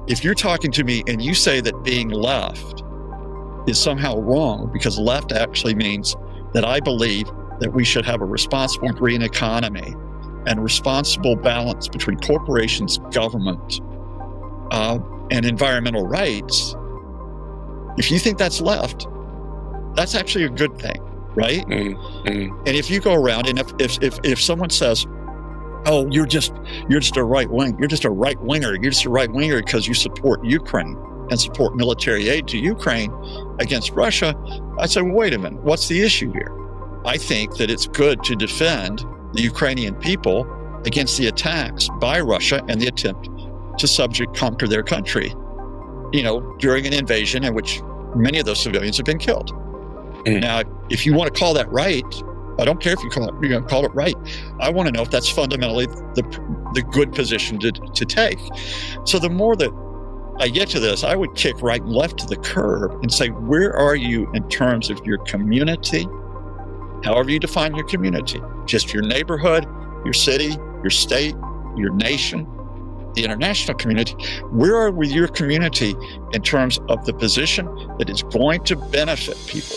if you're talking to me and you say that being left is somehow wrong, because left actually means that I believe that we should have a responsible green economy and responsible balance between corporations, government, and environmental rights. If you think that's left, that's actually a good thing, right? And if you go around and if someone says, "Oh, you're just a right wing, you're just a right winger because you support Ukraine and support military aid to Ukraine against Russia," I say, well, wait a minute, what's the issue here? I think that it's good to defend the Ukrainian people against the attacks by Russia and the attempt to conquer their country, during an invasion in which many of those civilians have been killed. Now, if you want to call that right, I don't care if you're going to call it right. I want to know if that's fundamentally the good position to take. So the more that I get to this, I would kick right and left to the curb and say, where are you in terms of your community? However you define your community, just your neighborhood, your city, your state, your nation, the international community. Where are we, your community, in terms of the position that is going to benefit people?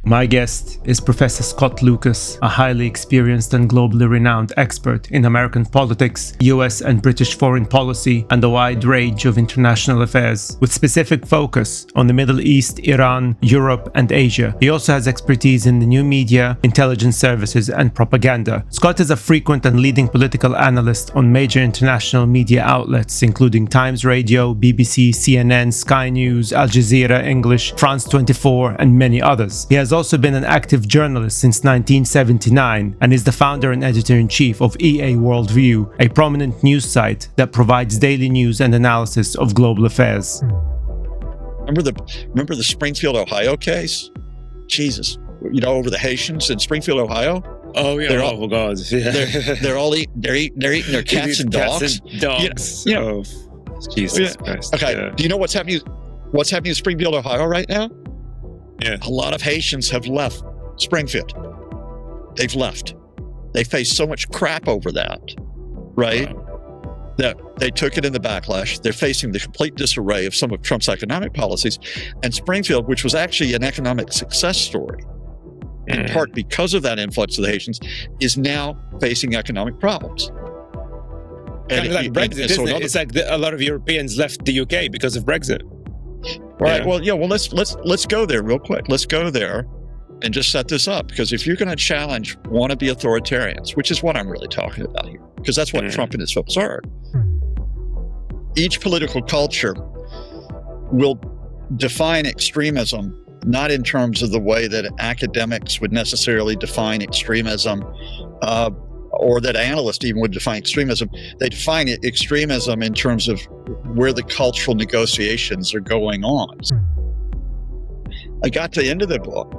My guest is Professor Scott Lucas, a highly experienced and globally renowned expert in American politics, US and British foreign policy, and a wide range of international affairs, with specific focus on the Middle East, Iran, Europe, and Asia. He also has expertise in the new media, intelligence services, and propaganda. Scott is a frequent and leading political analyst on major international media outlets, including Times Radio, BBC, CNN, Sky News, Al Jazeera English, France 24, and many others. He has also been an active journalist since 1979 and is the founder and editor-in-chief of EA WorldView, a prominent news site that provides daily news and analysis of global affairs. Remember the Springfield, Ohio case? Jesus, over the Haitians in Springfield, Ohio. Oh yeah! Oh God! Yeah. They're eating their cats and dogs. Oh, Jesus Christ! Okay, yeah. Do you know what's happening? What's happening in Springfield, Ohio, right now? Yeah. A lot of Haitians have left Springfield. They've left. They faced so much crap over that, right? Wow. That they took it in the backlash. They're facing the complete disarray of some of Trump's economic policies. And Springfield, which was actually an economic success story, in part because of that influx of the Haitians, is now facing economic problems. And like Brexit, isn't it? It's like a lot of Europeans left the UK because of Brexit. Right. Yeah. Well, let's go there real quick. Let's go there and just set this up, because if you're going to challenge wannabe authoritarians, which is what I'm really talking about here, because that's what Trump and his folks are. Each political culture will define extremism not in terms of the way that academics would necessarily define extremism, or that analysts even would define extremism. They define extremism in terms of where the cultural negotiations are going on. I got to the end of the book,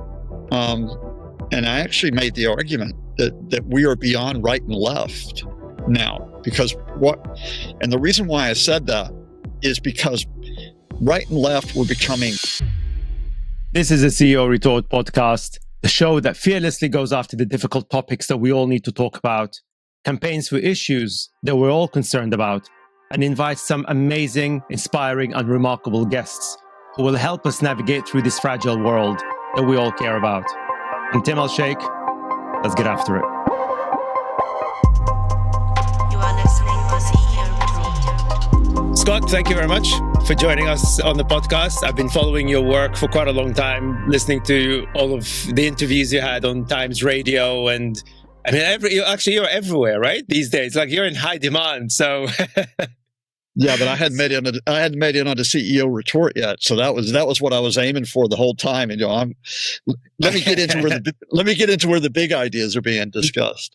and I actually made the argument that we are beyond right and left now. And the reason why I said that is because right and left were becoming... This is a CEO Retort podcast, the show that fearlessly goes after the difficult topics that we all need to talk about, campaigns for issues that we're all concerned about, and invites some amazing, inspiring, and remarkable guests who will help us navigate through this fragile world that we all care about. I'm Tim Al-Sheikh. Let's get after it. You are listening to CEO Retort. Scott, thank you very much for joining us on the podcast. I've been following your work for quite a long time, listening to all of the interviews you had on Times Radio, and I mean, you're everywhere, right? These days, like you're in high demand. So, yeah, but I hadn't made it on the CEO Retort yet, so that was what I was aiming for the whole time. And let me get into where the big ideas are being discussed.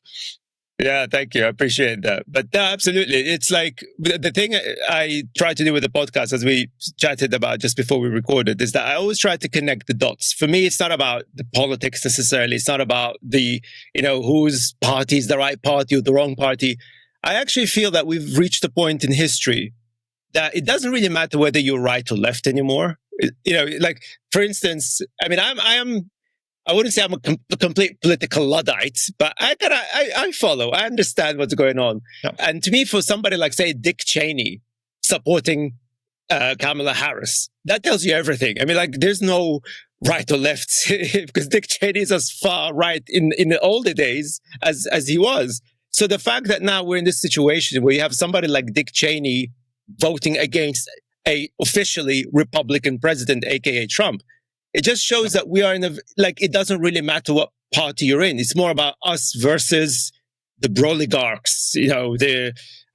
Yeah, thank you. I appreciate that. But no, absolutely. It's like the thing I try to do with the podcast, as we chatted about just before we recorded, is that I always try to connect the dots. For me, it's not about the politics necessarily. It's not about the, whose party is the right party or the wrong party. I actually feel that we've reached a point in history that it doesn't really matter whether you're right or left anymore. Like, for instance, I mean, I wouldn't say I'm a complete political Luddite, but I follow. I understand what's going on. Yeah. And to me, for somebody like, say, Dick Cheney supporting Kamala Harris. That tells you everything. I mean, like, there's no right or left because Dick Cheney is as far right in the older days as he was. So the fact that now we're in this situation where you have somebody like Dick Cheney voting against a officially Republican president, aka Trump, it just shows that we are in it doesn't really matter what party you're in. It's more about us versus the broligarchs.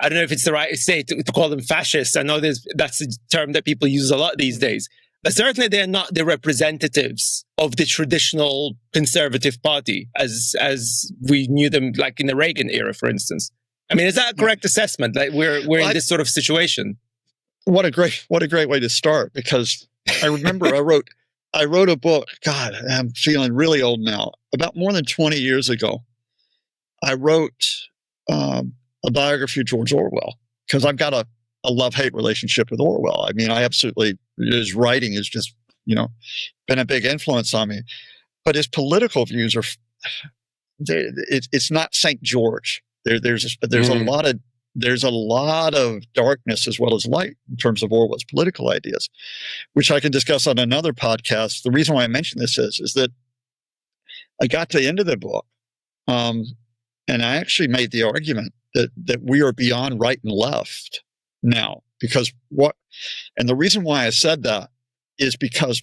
I don't know if it's the right say to call them fascists. I know that's a term that people use a lot these days. But certainly they're not the representatives of the traditional conservative party as we knew them, like in the Reagan era, for instance. I mean, is that a correct assessment? Like we're in this sort of situation. What a great way to start, because I remember I wrote a book. God, I'm feeling really old now. About more than 20 years ago, I wrote a biography of George Orwell, because I've got a love-hate relationship with Orwell. I mean, his writing has just, been a big influence on me. But his political views are, it's not St. George. There's a lot of darkness as well as light in terms of Orwell's political ideas, which I can discuss on another podcast. The reason why I mention this is that I got to the end of the book, and I actually made the argument that we are beyond right and left now, and the reason why I said that is because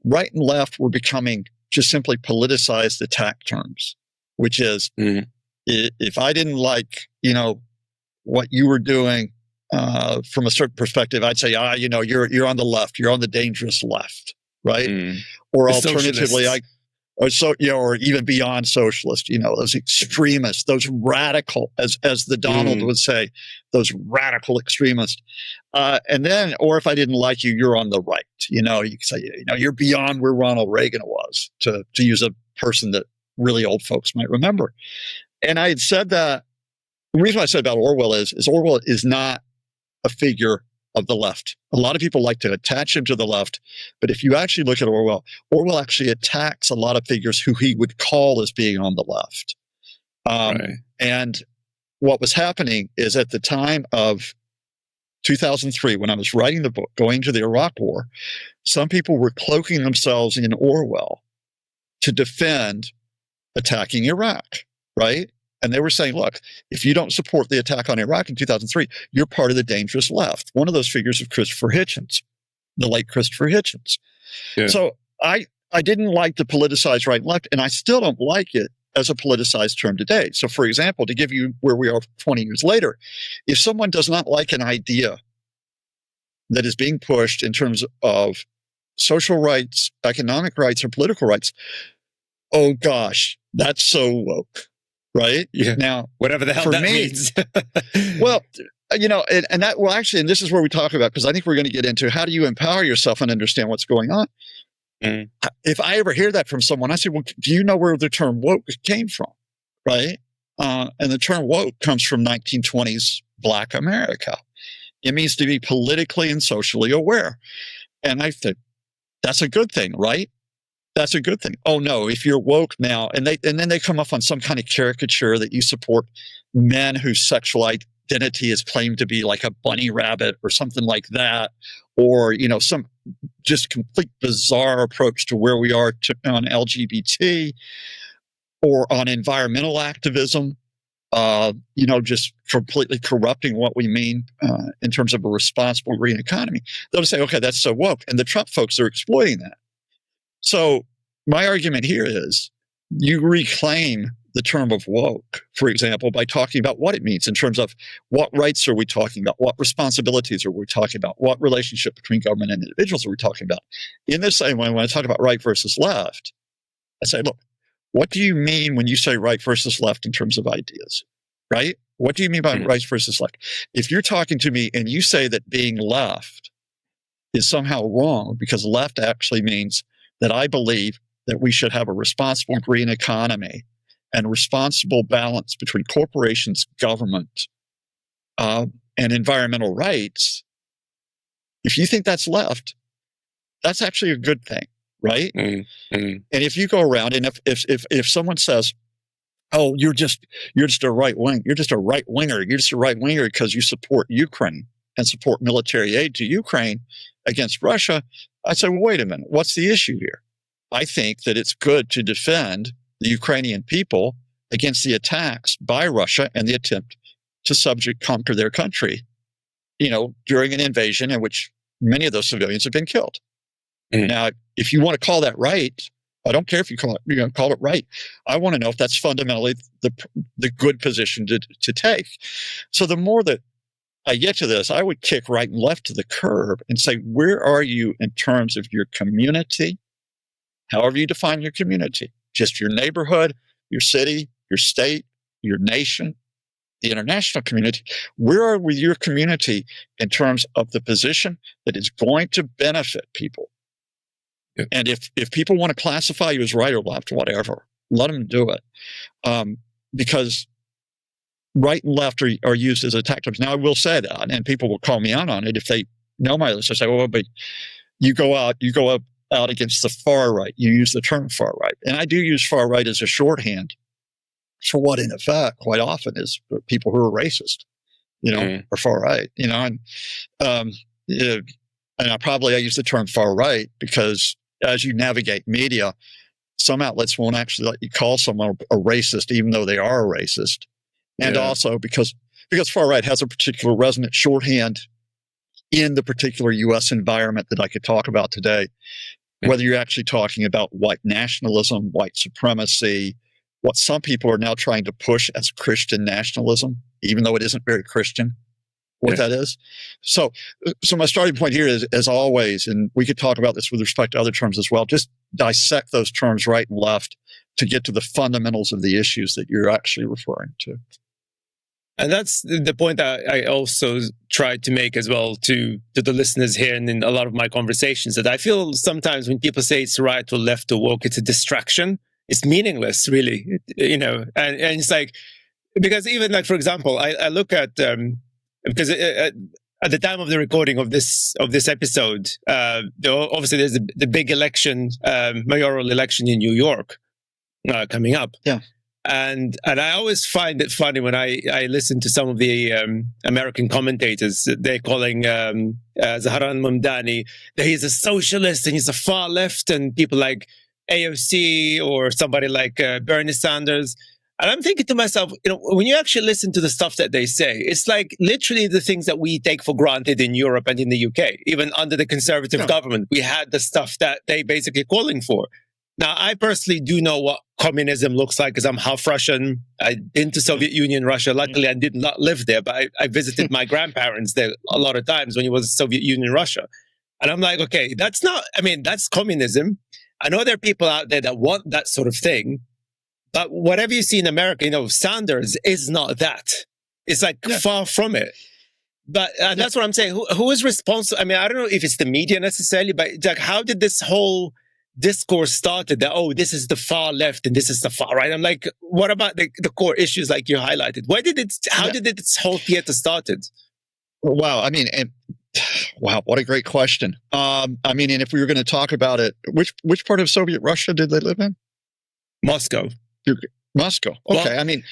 right and left were becoming just simply politicized attack terms, which is if I didn't like, what you were doing from a certain perspective, I'd say, you're on the left, you're on the dangerous left, right? Or alternatively, or even beyond socialist, those extremists, those radical, as the Donald would say, those radical extremists. And then, or if I didn't like you, you're on the right. You could say, you're beyond where Ronald Reagan was, to use a person that really old folks might remember. And I had said that the reason I said about Orwell is Orwell is not a figure of the left. A lot of people like to attach him to the left, but if you actually look at Orwell actually attacks a lot of figures who he would call as being on the left. Right. And what was happening is at the time of 2003, when I was writing the book, going to the Iraq War, some people were cloaking themselves in Orwell to defend attacking Iraq, right? And they were saying, look, if you don't support the attack on Iraq in 2003, you're part of the dangerous left. One of those figures is Christopher Hitchens, the late Christopher Hitchens. Yeah. So I didn't like the politicized right and left, and I still don't like it as a politicized term today. So, for example, to give you where we are 20 years later, if someone does not like an idea that is being pushed in terms of social rights, economic rights, or political rights, oh gosh, that's so woke. Right? Yeah. Now, whatever the hell that means. Well, and this is where we talk about, because I think we're going to get into how do you empower yourself and understand what's going on. If I ever hear that from someone, I say, well, do you know where the term woke came from? Right? And the term woke comes from 1920s Black America. It means to be politically and socially aware. And I think that's a good thing, right? That's a good thing. Oh no, if you're woke now, and then they come up on some kind of caricature that you support men whose sexual identity is claimed to be like a bunny rabbit or something like that, or some just complete bizarre approach to where we are on LGBT or on environmental activism. Just completely corrupting what we mean in terms of a responsible green economy. They'll say, okay, that's so woke, and the Trump folks are exploiting that. So my argument here is you reclaim the term of woke, for example, by talking about what it means in terms of what rights are we talking about, what responsibilities are we talking about, what relationship between government and individuals are we talking about. In the same way, when I talk about right versus left, I say, look, what do you mean when you say right versus left in terms of ideas, right? What do you mean by right versus left? If you're talking to me and you say that being left is somehow wrong because left actually means that I believe that we should have a responsible green economy and responsible balance between corporations, government, and environmental rights. If you think that's left, that's actually a good thing, right? And if you go around and if someone says, "Oh, you're just a right wing, you're just a right winger because you support Ukraine," and support military aid to Ukraine against Russia, I say, well, wait a minute, what's the issue here? I think that it's good to defend the Ukrainian people against the attacks by Russia and the attempt to conquer their country, during an invasion in which many of those civilians have been killed. Now, if you want to call that right, I don't care if you call it right. I want to know if that's fundamentally the good position to take. So the more that I get to this, I would kick right and left to the curb and say, where are you in terms of your community? However you define your community, just your neighborhood, your city, your state, your nation, the international community. Where are we, your community, in terms of the position that is going to benefit people? Yeah. And if people want to classify you as right or left, whatever, let them do it. Because right and left are used as attack terms. Now, I will say that, and people will call me out on it if they know my list. I say, well, but you go out against the far right. You use the term far right. And I do use far right as a shorthand for what, in effect, quite often is people who are racist, or far right, and I use the term far right because as you navigate media, some outlets won't actually let you call someone a racist, even though they are a racist. And also because far right has a particular resonant shorthand in the particular U.S. environment that I could talk about today, whether you're actually talking about white nationalism, white supremacy, what some people are now trying to push as Christian nationalism, even though it isn't very Christian, that is. So my starting point here is, as always, and we could talk about this with respect to other terms as well, just dissect those terms right and left to get to the fundamentals of the issues that you're actually referring to. And that's the point that I also try to make as well to the listeners here and in a lot of my conversations, that I feel sometimes when people say it's right or left or woke, it's a distraction. It's meaningless, really, and it's like, because even like, for example, I look at, because at the time of the recording of this episode, obviously there's the big election, mayoral election in New York coming up. Yeah. And I always find it funny when I listen to some of the American commentators. They're calling Zohran Mamdani that he's a socialist and he's a far left, and people like AOC or somebody like Bernie Sanders. And I'm thinking to myself, when you actually listen to the stuff that they say, it's like literally the things that we take for granted in Europe and in the UK. Even under the conservative government, we had the stuff that they basically calling for. Now, I personally do know what communism looks like because I'm half Russian. I've been to Soviet Union, Russia. Luckily, I did not live there, but I visited my grandparents there a lot of times when it was Soviet Union, Russia. And I'm like, okay, that's communism. I know there are people out there that want that sort of thing, but whatever you see in America, Sanders is not that. It's like far from it. But that's what I'm saying. Who is responsible? I mean, I don't know if it's the media necessarily, but like, how did this whole discourse started that, this is the far left and this is the far right? I'm like, what about the core issues like you highlighted? How did this whole theater started? Wow. I mean, wow, what a great question. And if we were going to talk about it, which part of Soviet Russia did they live in? Moscow. Moscow. Okay.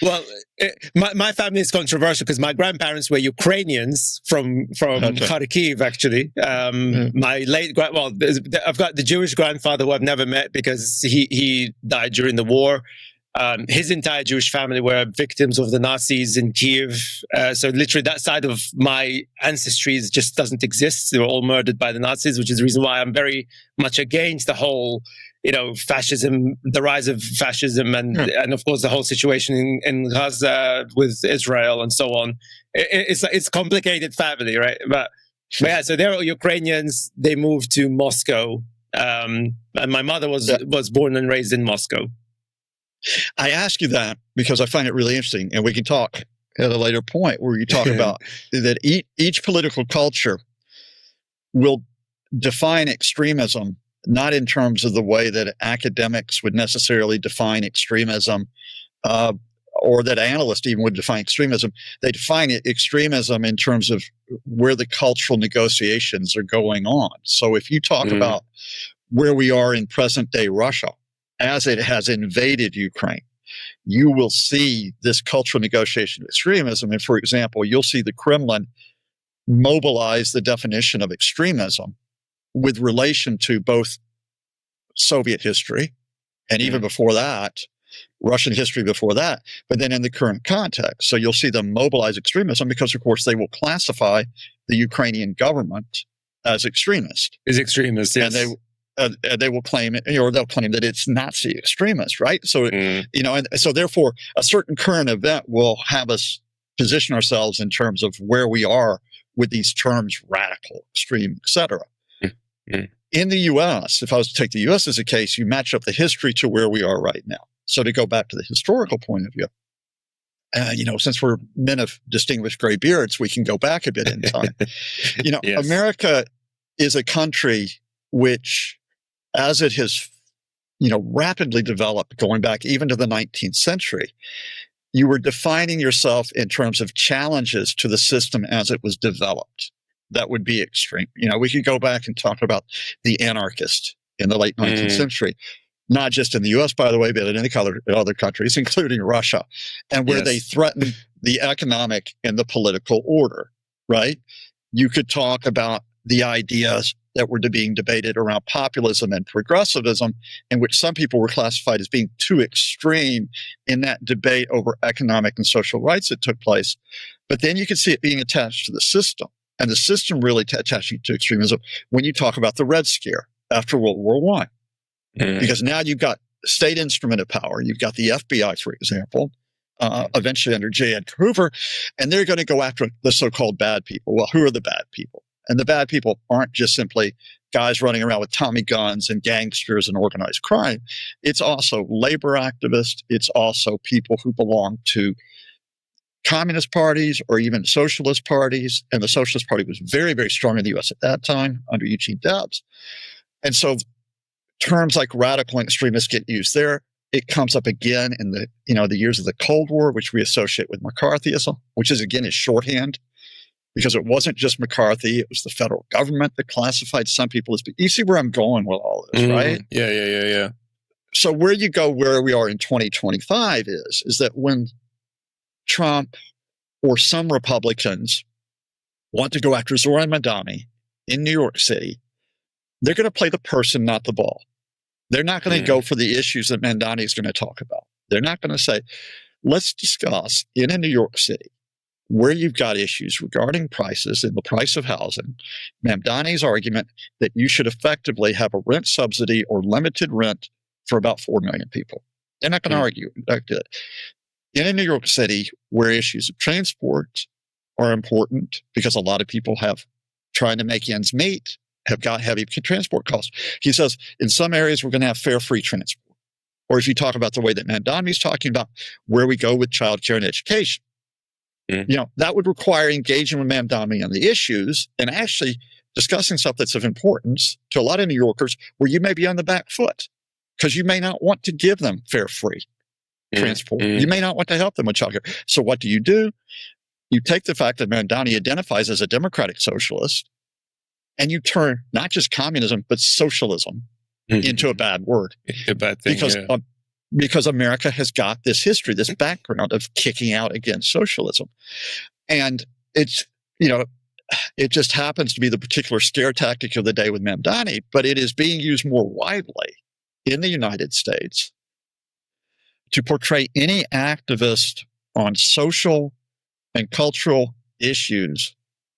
My family is controversial because my grandparents were Ukrainians from Kharkiv, actually. I've got the Jewish grandfather who I've never met because he died during the war. His entire Jewish family were victims of the Nazis in Kiev. So literally that side of my ancestry just doesn't exist. They were all murdered by the Nazis, which is the reason why I'm very much against the whole, fascism, the rise of fascism, and of course the whole situation in Gaza with Israel and so on. It's complicated family, right? But yeah, so they're Ukrainians. They moved to Moscow, and my mother was born and raised in Moscow. I ask you that because I find it really interesting, and we can talk at a later point where you talk about that each political culture will define extremism not in terms of the way that academics would necessarily define extremism, or that analysts even would define extremism. They define extremism in terms of where the cultural negotiations are going on. So if you talk about where we are in present-day Russia, as it has invaded Ukraine, you will see this cultural negotiation of extremism. And for example, you'll see the Kremlin mobilize the definition of extremism with relation to both Soviet history and even before that, Russian history before that, but then in the current context. So you'll see them mobilize extremism because, of course, they will classify the Ukrainian government as extremist. Is extremist, yes. And they will claim it, or they'll claim that it's Nazi extremist, right? So, and so therefore, a certain current event will have us position ourselves in terms of where we are with these terms, radical, extreme, etc. In the U.S., if I was to take the U.S. as a case, you match up the history to where we are right now. So to go back to the historical point of view, since we're men of distinguished gray beards, we can go back a bit in time. Yes. America is a country which, as it has, rapidly developed, going back even to the 19th century, you were defining yourself in terms of challenges to the system as it was developed. That would be extreme. We could go back and talk about the anarchist in the late 19th century, not just in the U.S., by the way, but in any other countries, including Russia, and where they threatened the economic and the political order, right? You could talk about the ideas that were being debated around populism and progressivism, in which some people were classified as being too extreme in that debate over economic and social rights that took place. But then you could see it being attached to the system. And the system really attaching to extremism when you talk about the Red Scare after World War I. Because now you've got state instrument of power. You've got the FBI, for example, eventually under J. Edgar Hoover, and they're going to go after the so-called bad people. Well, who are the bad people? And the bad people aren't just simply guys running around with Tommy guns and gangsters and organized crime. It's also labor activists. It's also people who belong to communist parties or even socialist parties. And the Socialist Party was very, very strong in the U.S. at that time under Eugene Debs. And so terms like radical and extremist get used there. It comes up again in the years of the Cold War, which we associate with McCarthyism, which is shorthand, because it wasn't just McCarthy, it was the federal government that classified some people as. You see where I'm going with all this, right? Yeah. So where we are in 2025 is that when Trump or some Republicans want to go after Zohran Mamdani in New York City, they're going to play the person, not the ball. They're not going to go for the issues that Mamdani is going to talk about. They're not going to say, let's discuss in a New York City where you've got issues regarding prices and the price of housing, Mamdani's argument that you should effectively have a rent subsidy or limited rent for about 4 million people. They're not going to argue it. In a New York City where issues of transport are important because a lot of people trying to make ends meet, have got heavy transport costs. He says, in some areas, we're going to have fare free transport. Or if you talk about the way that Mamdani is talking about where we go with childcare and education, that would require engaging with Mamdani on the issues and actually discussing stuff that's of importance to a lot of New Yorkers where you may be on the back foot because you may not want to give them fare free transport. You may not want to help them with childcare. So what do? You take the fact that Mamdani identifies as a democratic socialist, and you turn not just communism, but socialism into a bad word. A bad thing, because America has got this history, this background of kicking out against socialism. And it just happens to be the particular scare tactic of the day with Mamdani, but it is being used more widely in the United States to portray any activist on social and cultural issues,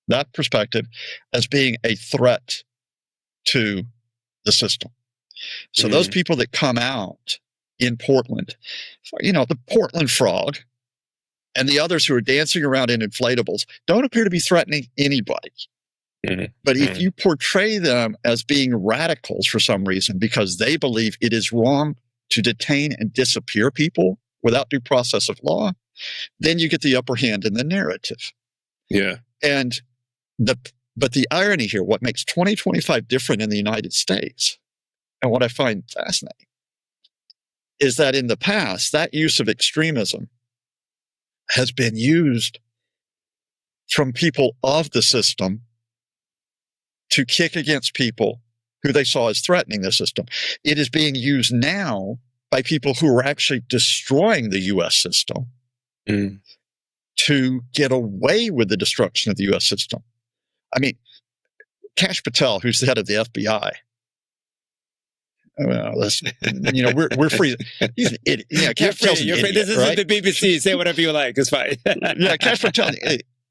that perspective, as being a threat to the system. So those people that come out in Portland, the Portland Frog and the others who are dancing around in inflatables don't appear to be threatening anybody. But if you portray them as being radicals for some reason because they believe it is wrong to detain and disappear people without due process of law, then you get the upper hand in the narrative. But the irony here, what makes 2025 different in the United States, and what I find fascinating, is that in the past, that use of extremism has been used from people of the system to kick against people who they saw as threatening the system. It is being used now by people who are actually destroying the U.S. system to get away with the destruction of the U.S. system. I mean, Kash Patel, who's the head of the FBI. We're free. He's an idiot. Yeah, Kash Patel's an idiot. This right? isn't the BBC. Say whatever you like. It's fine. Yeah, Kash Patel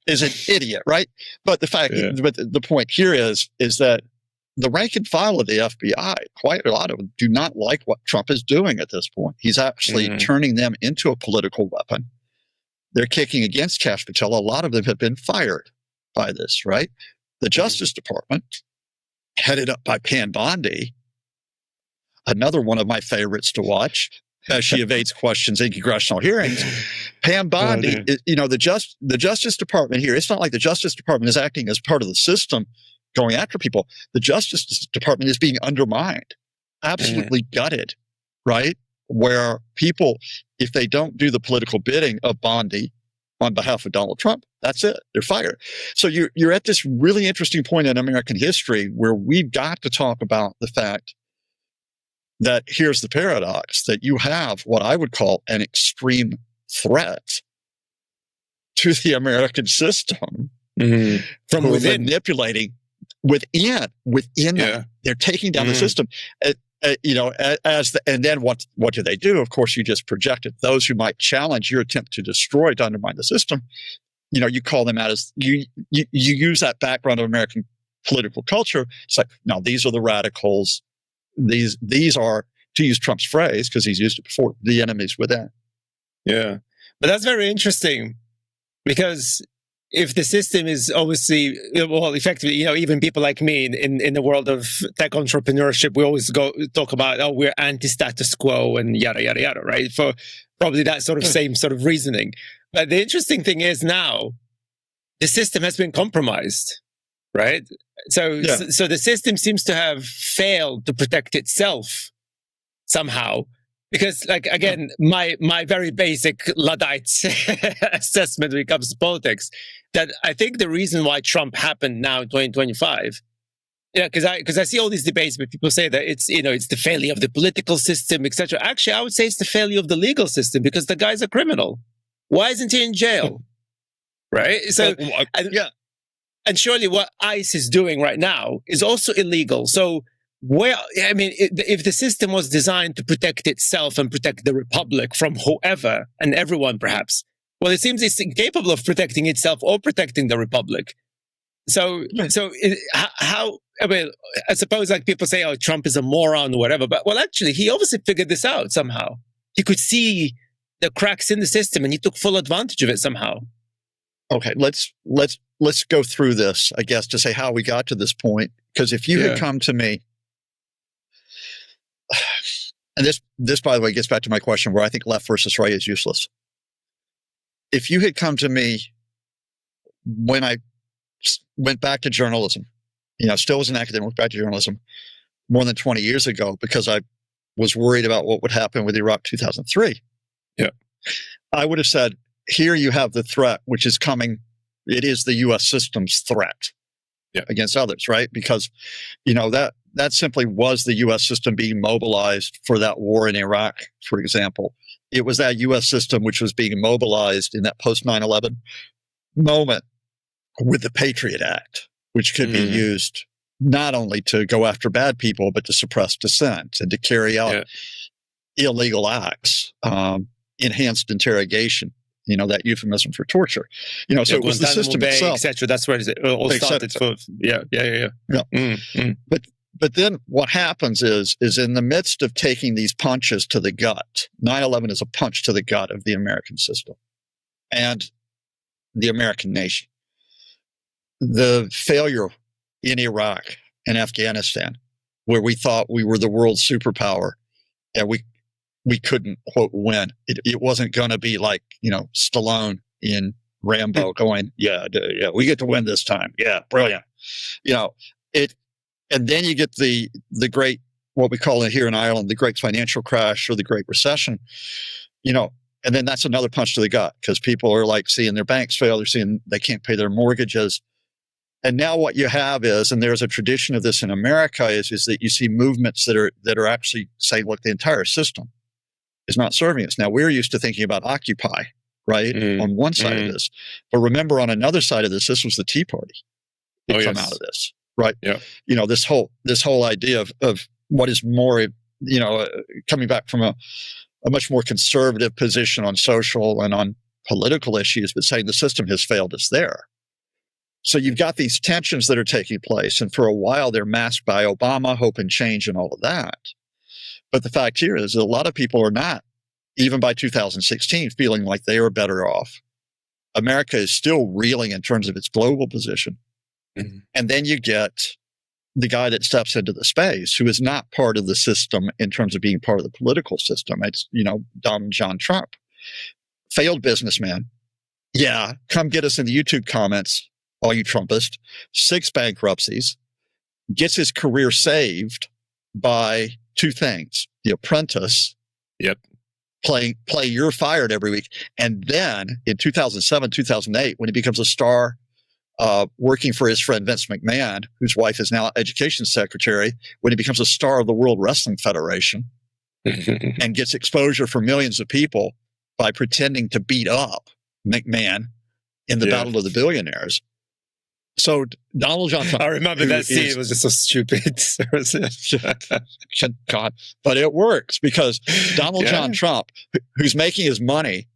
is an idiot, right? But the point here is that the rank and file of the FBI, quite a lot of them, do not like what Trump is doing at this point. He's actually turning them into a political weapon. They're kicking against Kash Patel. A lot of them have been fired by this, right? The Justice Department, headed up by Mamdani, another one of my favorites to watch, as she evades questions in congressional hearings. Mamdani, the Justice Department here, it's not like the Justice Department is acting as part of the system going after people. The Justice Department is being undermined, absolutely gutted, right? Where people, if they don't do the political bidding of Bondi on behalf of Donald Trump, that's it. They're fired. So you're at this really interesting point in American history where we've got to talk about the fact that here's the paradox, that you have what I would call an extreme threat to the American system from within, manipulating within. They're taking down the system. And then what do they do? Of course, you just project it. Those who might challenge your attempt to destroy, to undermine the system, you call them out as you use that background of American political culture. It's like, no, these are the radicals. These are, to use Trump's phrase, because he's used it before, the enemies within. Yeah. But that's very interesting, because if the system is obviously, well, effectively, even people like me in the world of tech entrepreneurship, we always talk about, we're anti-status quo and yada, yada, yada, right? For probably that sort of same sort of reasoning. But the interesting thing is now the system has been compromised, right? So the system seems to have failed to protect itself somehow. Because, again, my very basic Luddite assessment when it comes to politics, that I think the reason why Trump happened now in 2025, because I see all these debates where people say that it's the failure of the political system, etc. Actually, I would say it's the failure of the legal system, because the guy's a criminal. Why isn't he in jail? Right? So, and surely what ICE is doing right now is also illegal. So, if the system was designed to protect itself and protect the republic from whoever and everyone, perhaps, well, it seems it's incapable of protecting itself or protecting the republic. So how? I suppose people say, "Oh, Trump is a moron" or whatever. But actually, he obviously figured this out somehow. He could see the cracks in the system, and he took full advantage of it somehow. Okay, let's go through this, I guess, to say how we got to this point. Because if you had come to me. And this, by the way, gets back to my question where I think left versus right is useless. If you had come to me when I went back to journalism, still was an academic, went back to journalism more than 20 years ago because I was worried about what would happen with Iraq 2003. Yeah. I would have said, here you have the threat, which is coming. It is the U.S. system's threat against others, right? Because, that simply was the U.S. system being mobilized for that war in Iraq, for example. It was that U.S. system which was being mobilized in that post 9/11 moment with the Patriot Act, which could be used not only to go after bad people, but to suppress dissent and to carry out illegal acts, enhanced interrogation. That euphemism for torture. So it was the system itself, etc. That's where it all started. But then what happens is in the midst of taking these punches to the gut, 9/11 is a punch to the gut of the American system and the American nation. The failure in Iraq and Afghanistan, where we thought we were the world superpower and we couldn't, quote, win. It wasn't going to be like, Stallone in Rambo going, we get to win this time. Yeah, brilliant. And then you get the great, what we call it here in Ireland, the great financial crash or the great recession, and then that's another punch to the gut because people are seeing their banks fail. They're seeing they can't pay their mortgages. And now what you have is, and there's a tradition of this in America, is that you see movements that are actually saying, look, the entire system is not serving us. Now, we're used to thinking about Occupy, right, on one side of this. But remember, on another side of this was the Tea Party. come out of this, right? Yeah. This whole idea of what is more, coming back from a much more conservative position on social and on political issues, but saying the system has failed us there. So you've got these tensions that are taking place, and for a while they're masked by Obama, hope and change, and all of that. But the fact here is that a lot of people are not, even by 2016, feeling like they are better off. America is still reeling in terms of its global position. Mm-hmm. And then you get the guy that steps into the space who is not part of the system in terms of being part of the political system. It's, Donald John Trump, failed businessman. Yeah, come get us in the YouTube comments, all you Trumpists. 6 bankruptcies, gets his career saved by 2 things: The Apprentice. Yep. Play You're Fired every week. And then in 2007, 2008, when he becomes a star, working for his friend Vince McMahon, whose wife is now education secretary, when he becomes a star of the World Wrestling Federation and gets exposure for millions of people by pretending to beat up McMahon in the Battle of the Billionaires. So Donald John Trump, I remember that scene. It was just so stupid. God, but it works because Donald John Trump, who's making his money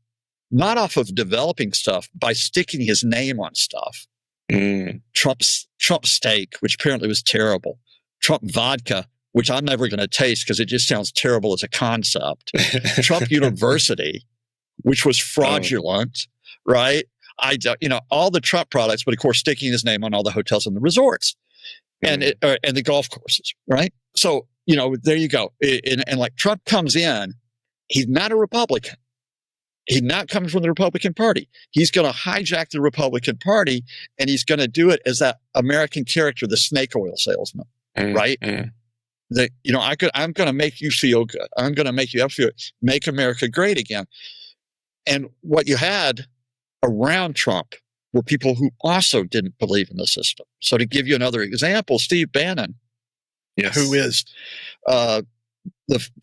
not off of developing stuff, by sticking his name on stuff. Trump steak, which apparently was terrible. Trump vodka, which I'm never going to taste because it just sounds terrible as a concept. Trump University, which was fraudulent, right? All the Trump products, but of course, sticking his name on all the hotels and the resorts and the golf courses, right? So, there you go. And like Trump comes in, he's not a Republican. He's not coming from the Republican Party. He's going to hijack the Republican Party, and he's going to do it as that American character, the snake oil salesman, right? That, I'm going to make you feel good. I'm going to make you feel, make America great again. And what you had around Trump were people who also didn't believe in the system. So to give you another example, Steve Bannon, who is the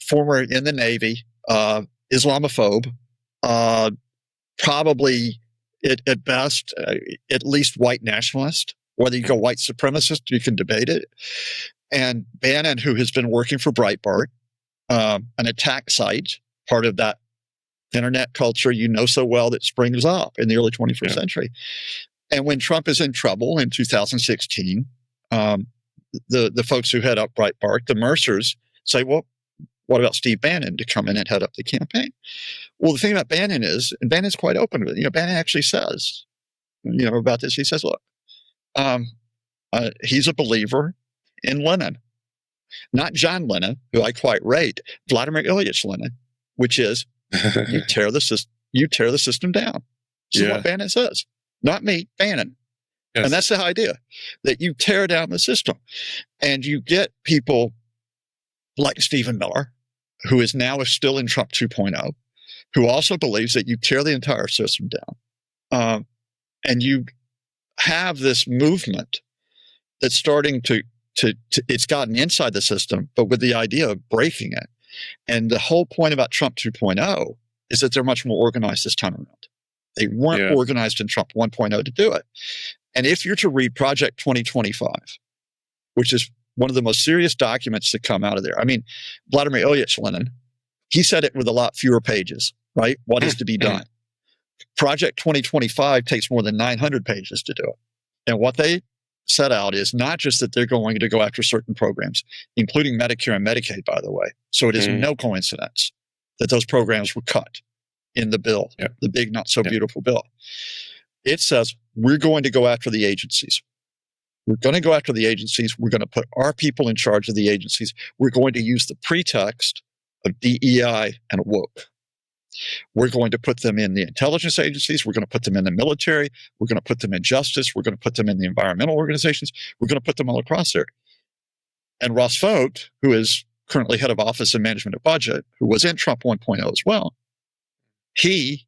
former in the Navy, Islamophobe, probably at best, at least white nationalist. Whether you go white supremacist, you can debate it. And Bannon, who has been working for Breitbart, an attack site, part of that internet culture so well that springs up in the early 21st century. And when Trump is in trouble in 2016, the folks who head up Breitbart, the Mercers, say, well, what about Steve Bannon to come in and head up the campaign? Well, the thing about Bannon is, and Bannon's quite open with it, Bannon actually says, about this, he says, look, he's a believer in Lenin. Not John Lennon, who I quite rate, Vladimir Ilyich Lenin, which is, you tear the system down. This is what Bannon says. Not me, Bannon. Yes. And that's the idea, that you tear down the system. And you get people like Stephen Miller, who is now still in Trump 2.0, who also believes that you tear the entire system down. And you have this movement that's starting to it's gotten inside the system, but with the idea of breaking it. And the whole point about Trump 2.0 is that they're much more organized this time around. They weren't organized in Trump 1.0 to do it. And if you're to read Project 2025, which is one of the most serious documents that come out of there. I mean, Vladimir Ilyich Lenin, he said it with a lot fewer pages, right? What is to be done? Project 2025 takes more than 900 pages to do it. And what they set out is not just that they're going to go after certain programs, including Medicare and Medicaid, by the way. So it is no coincidence that those programs were cut in the bill, the big, not so beautiful bill. It says, we're going to go after the agencies. We're going to go after the agencies. We're going to put our people in charge of the agencies. We're going to use the pretext of DEI and woke. We're going to put them in the intelligence agencies. We're going to put them in the military. We're going to put them in justice. We're going to put them in the environmental organizations. We're going to put them all across there. And Ross Vogt, who is currently head of office and management of budget, who was in Trump 1.0 as well, he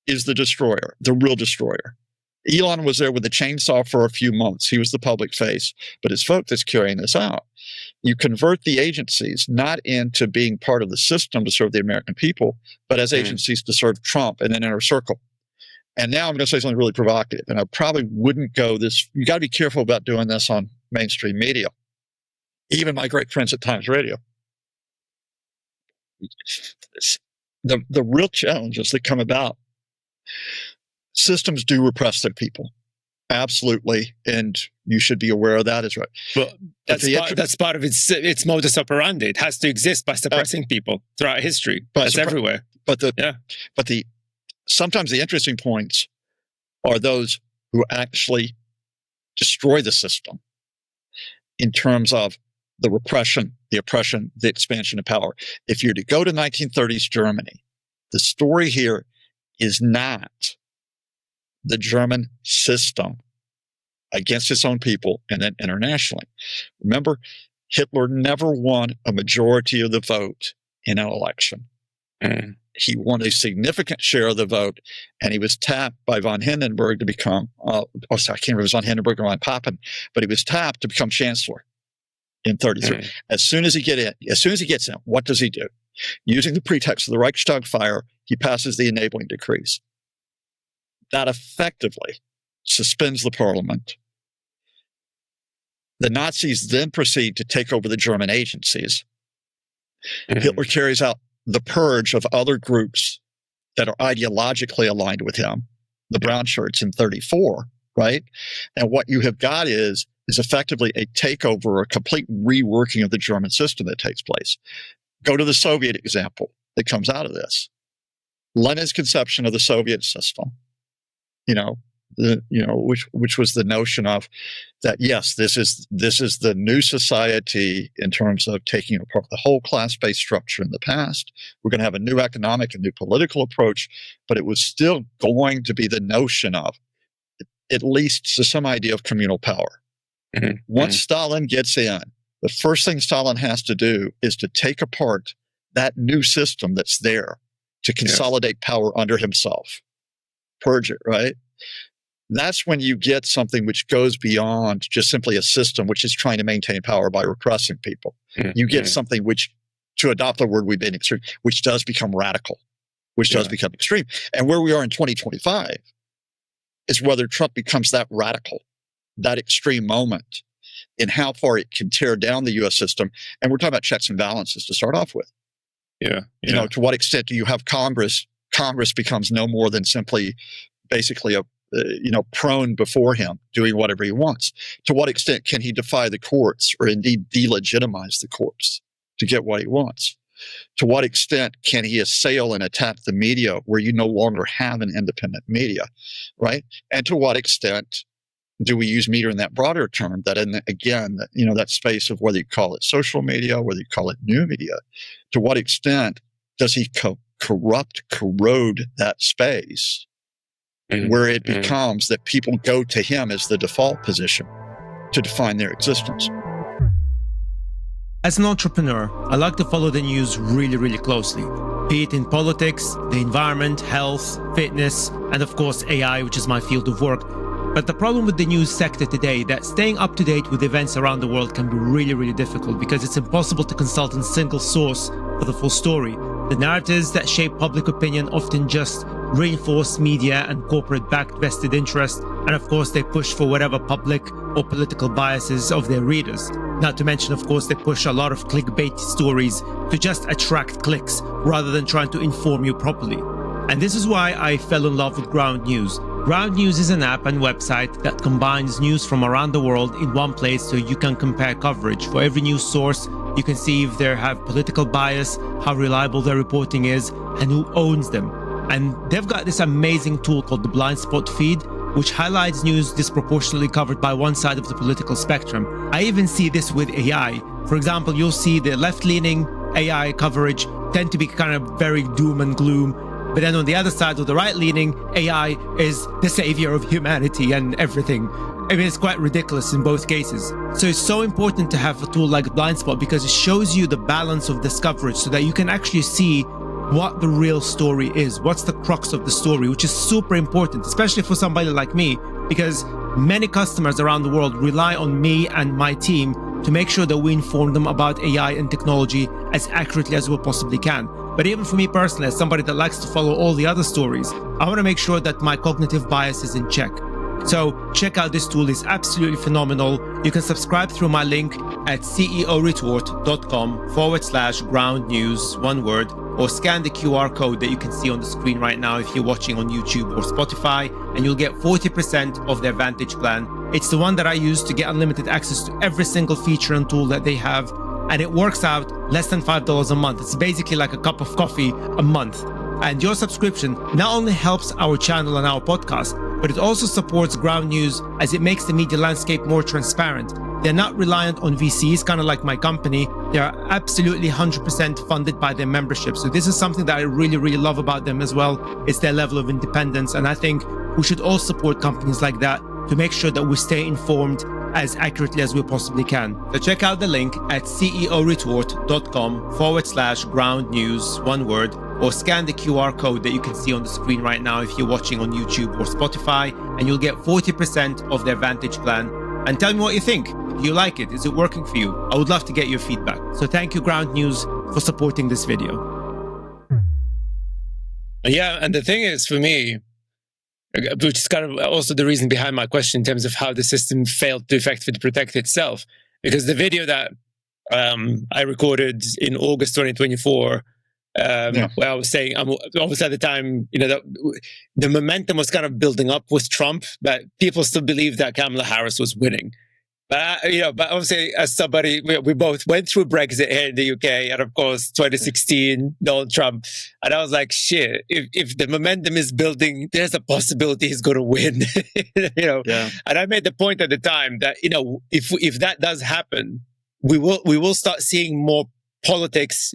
is the destroyer, the real destroyer. Elon was there with a chainsaw for a few months. He was the public face, but it's Vogt that's carrying this out. You convert the agencies not into being part of the system to serve the American people, but as agencies to serve Trump in an inner circle. And now I'm going to say something really provocative, and I probably wouldn't go this. You got to be careful about doing this on mainstream media, even my great friends at Times Radio. The real challenges that come about, systems do repress their people. Absolutely, and you should be aware of that as right. Well, that's part of its modus operandi. It has to exist by suppressing people throughout history. That's everywhere. But sometimes the interesting points are those who actually destroy the system in terms of the repression, the oppression, the expansion of power. If you're to go to 1930s Germany, the story here is not the German system against its own people and then internationally. Remember, Hitler never won a majority of the vote in an election. He won a significant share of the vote, and he was tapped by von Hindenburg to become, I can't remember if it was von Hindenburg or von Papen, but he was tapped to become chancellor in 1933. As soon as he gets in, what does he do? Using the pretext of the Reichstag fire, he passes the enabling decrees. That effectively suspends the parliament. The Nazis then proceed to take over the German agencies. Hitler carries out the purge of other groups that are ideologically aligned with him, the brown shirts in 1934, right? And what you have got is effectively a takeover or a complete reworking of the German system that takes place. Go to the Soviet example that comes out of this. Lenin's conception of the Soviet system, which was the notion of that, yes, this is the new society in terms of taking apart the whole class-based structure in the past. We're going to have a new economic and new political approach, but it was still going to be the notion of at least some idea of communal power. Once Stalin gets in, the first thing Stalin has to do is to take apart that new system that's there to consolidate power under himself. Purge it, right? That's when you get something which goes beyond just simply a system which is trying to maintain power by repressing people. You get something which, to adopt the word we've been extreme, which does become radical, which does become extreme. And where we are in 2025 is whether Trump becomes that radical, that extreme moment in how far it can tear down the U.S. system. And we're talking about checks and balances to start off with. To what extent do you have Congress? Congress becomes no more than simply basically a prone before him, doing whatever he wants. To what extent can he defy the courts or indeed delegitimize the courts to get what he wants? To what extent can he assail and attack the media where you no longer have an independent media, right? And to what extent do we use media in that broader term, that that space of whether you call it social media, whether you call it new media, to what extent does he corrode that space where it becomes that people go to him as the default position to define their existence? As an entrepreneur, I like to follow the news really, really closely, be it in politics, the environment, health, fitness, and of course AI, which is my field of work. But the problem with the news sector today, that staying up to date with events around the world can be really, really difficult because it's impossible to consult a single source for the full story. The narratives that shape public opinion often just reinforce media and corporate-backed vested interest, and of course they push for whatever public or political biases of their readers. Not to mention, of course, they push a lot of clickbait stories to just attract clicks rather than trying to inform you properly. And this is why I fell in love with Ground News. Ground News is an app and website that combines news from around the world in one place so you can compare coverage. For every news source, you can see if they have political bias, how reliable their reporting is, and who owns them. And they've got this amazing tool called the blind spot feed, which highlights news disproportionately covered by one side of the political spectrum. I even see this with AI. For example, you'll see the left-leaning AI coverage tend to be kind of very doom and gloom. But then on the other side, of the right-leaning, AI is the savior of humanity and everything. I mean, it's quite ridiculous in both cases. So it's so important to have a tool like Blind Spot because it shows you the balance of this coverage so that you can actually see what the real story is, what's the crux of the story, which is super important, especially for somebody like me, because many customers around the world rely on me and my team to make sure that we inform them about AI and technology as accurately as we possibly can. But even for me personally, as somebody that likes to follow all the other stories, I want to make sure that my cognitive bias is in check. So check out this tool, it's absolutely phenomenal. You can subscribe through my link at ceoretort.com/ground news, one word, or scan the QR code that you can see on the screen right now if you're watching on YouTube or Spotify, and you'll get 40% of their Vantage plan. It's the one that I use to get unlimited access to every single feature and tool that they have, and it works out less than $5 a month. It's basically like a cup of coffee a month. And your subscription not only helps our channel and our podcast, but it also supports Ground News as it makes the media landscape more transparent. They're not reliant on VCs, kind of like my company. They are absolutely 100% funded by their membership. So this is something that I really, really love about them as well. It's their level of independence. And I think we should all support companies like that to make sure that we stay informed as accurately as we possibly can. So check out the link at ceoretort.com/ground news, one word, or scan the QR code that you can see on the screen right now if you're watching on YouTube or Spotify, and you'll get 40% of their Vantage plan. And tell me what you think. Do you like it? Is it working for you? I would love to get your feedback. So thank you, Ground News, for supporting this video. Yeah, and the thing is, for me, which is kind of also the reason behind my question in terms of how the system failed to effectively protect itself, because the video that I recorded in August 2024, where I was saying, obviously at the time, the momentum was kind of building up with Trump, but people still believed that Kamala Harris was winning. But but obviously, as somebody, we both went through Brexit here in the UK, and of course, 2016, Donald Trump, and I was like, shit, if the momentum is building, there's a possibility he's going to win, Yeah. And I made the point at the time that if that does happen, we will start seeing more politics,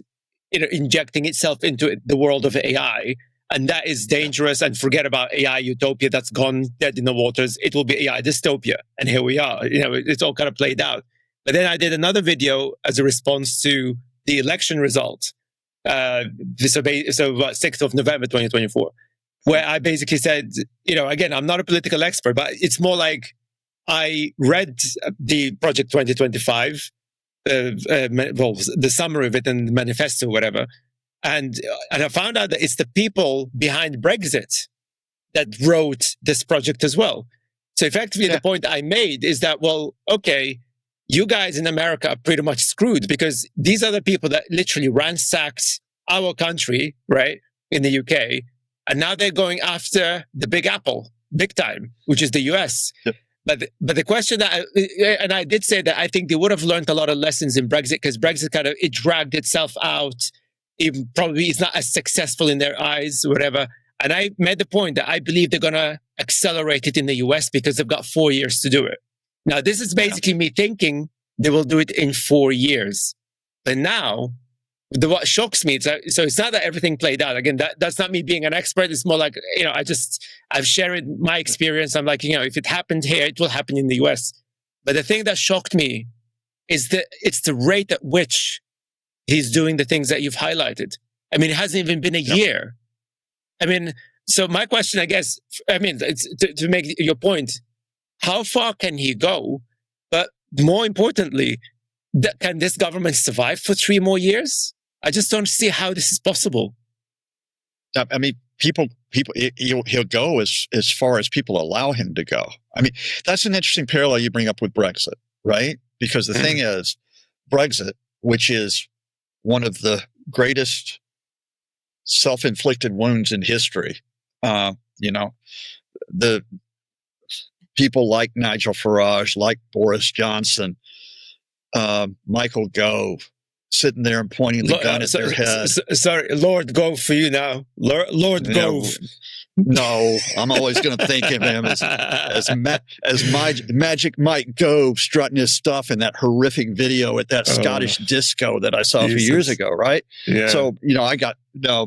injecting itself into the world of AI. And that is dangerous. And forget about AI utopia that's gone dead in the waters. It will be AI dystopia. And here we are. It's all kind of played out. But then I did another video as a response to the election result. So about 6th of November, 2024, where I basically said, again, I'm not a political expert, but it's more like I read the Project 2025, the summary of it and the manifesto, whatever. And I found out that it's the people behind Brexit that wrote this project as well. So effectively, the point I made is that, well, okay, you guys in America are pretty much screwed because these are the people that literally ransacked our country, right, in the UK. And now they're going after the Big Apple, big time, which is the US. Yep. But the question that, and I did say that I think they would have learned a lot of lessons in Brexit because Brexit it dragged itself out. Even probably it's not as successful in their eyes, whatever. And I made the point that I believe they're going to accelerate it in the US because they've got 4 years to do it. Now, this is basically me thinking they will do it in 4 years. But now, what shocks me, so it's not that everything played out. Again, that's not me being an expert. It's more like, I've shared my experience. I'm like, if it happened here, it will happen in the US. But the thing that shocked me is that it's the rate at which he's doing the things that you've highlighted. I mean, it hasn't even been a year. I mean, so my question, I guess, it's to make your point, how far can he go? But more importantly, can this government survive for 3 more years? I just don't see how this is possible. I mean, he'll go as far as people allow him to go. I mean, that's an interesting parallel you bring up with Brexit, right? Because the thing is, Brexit, which is one of the greatest self-inflicted wounds in history. The people like Nigel Farage, like Boris Johnson, Michael Gove, sitting there and pointing the gun at their head. Sorry, Lord Gove for you now. Lord Gove. No, I'm always going to think of him as Magic Mike Gove strutting his stuff in that horrific video at that Scottish disco that I saw a few years ago, right? Yeah. So, I got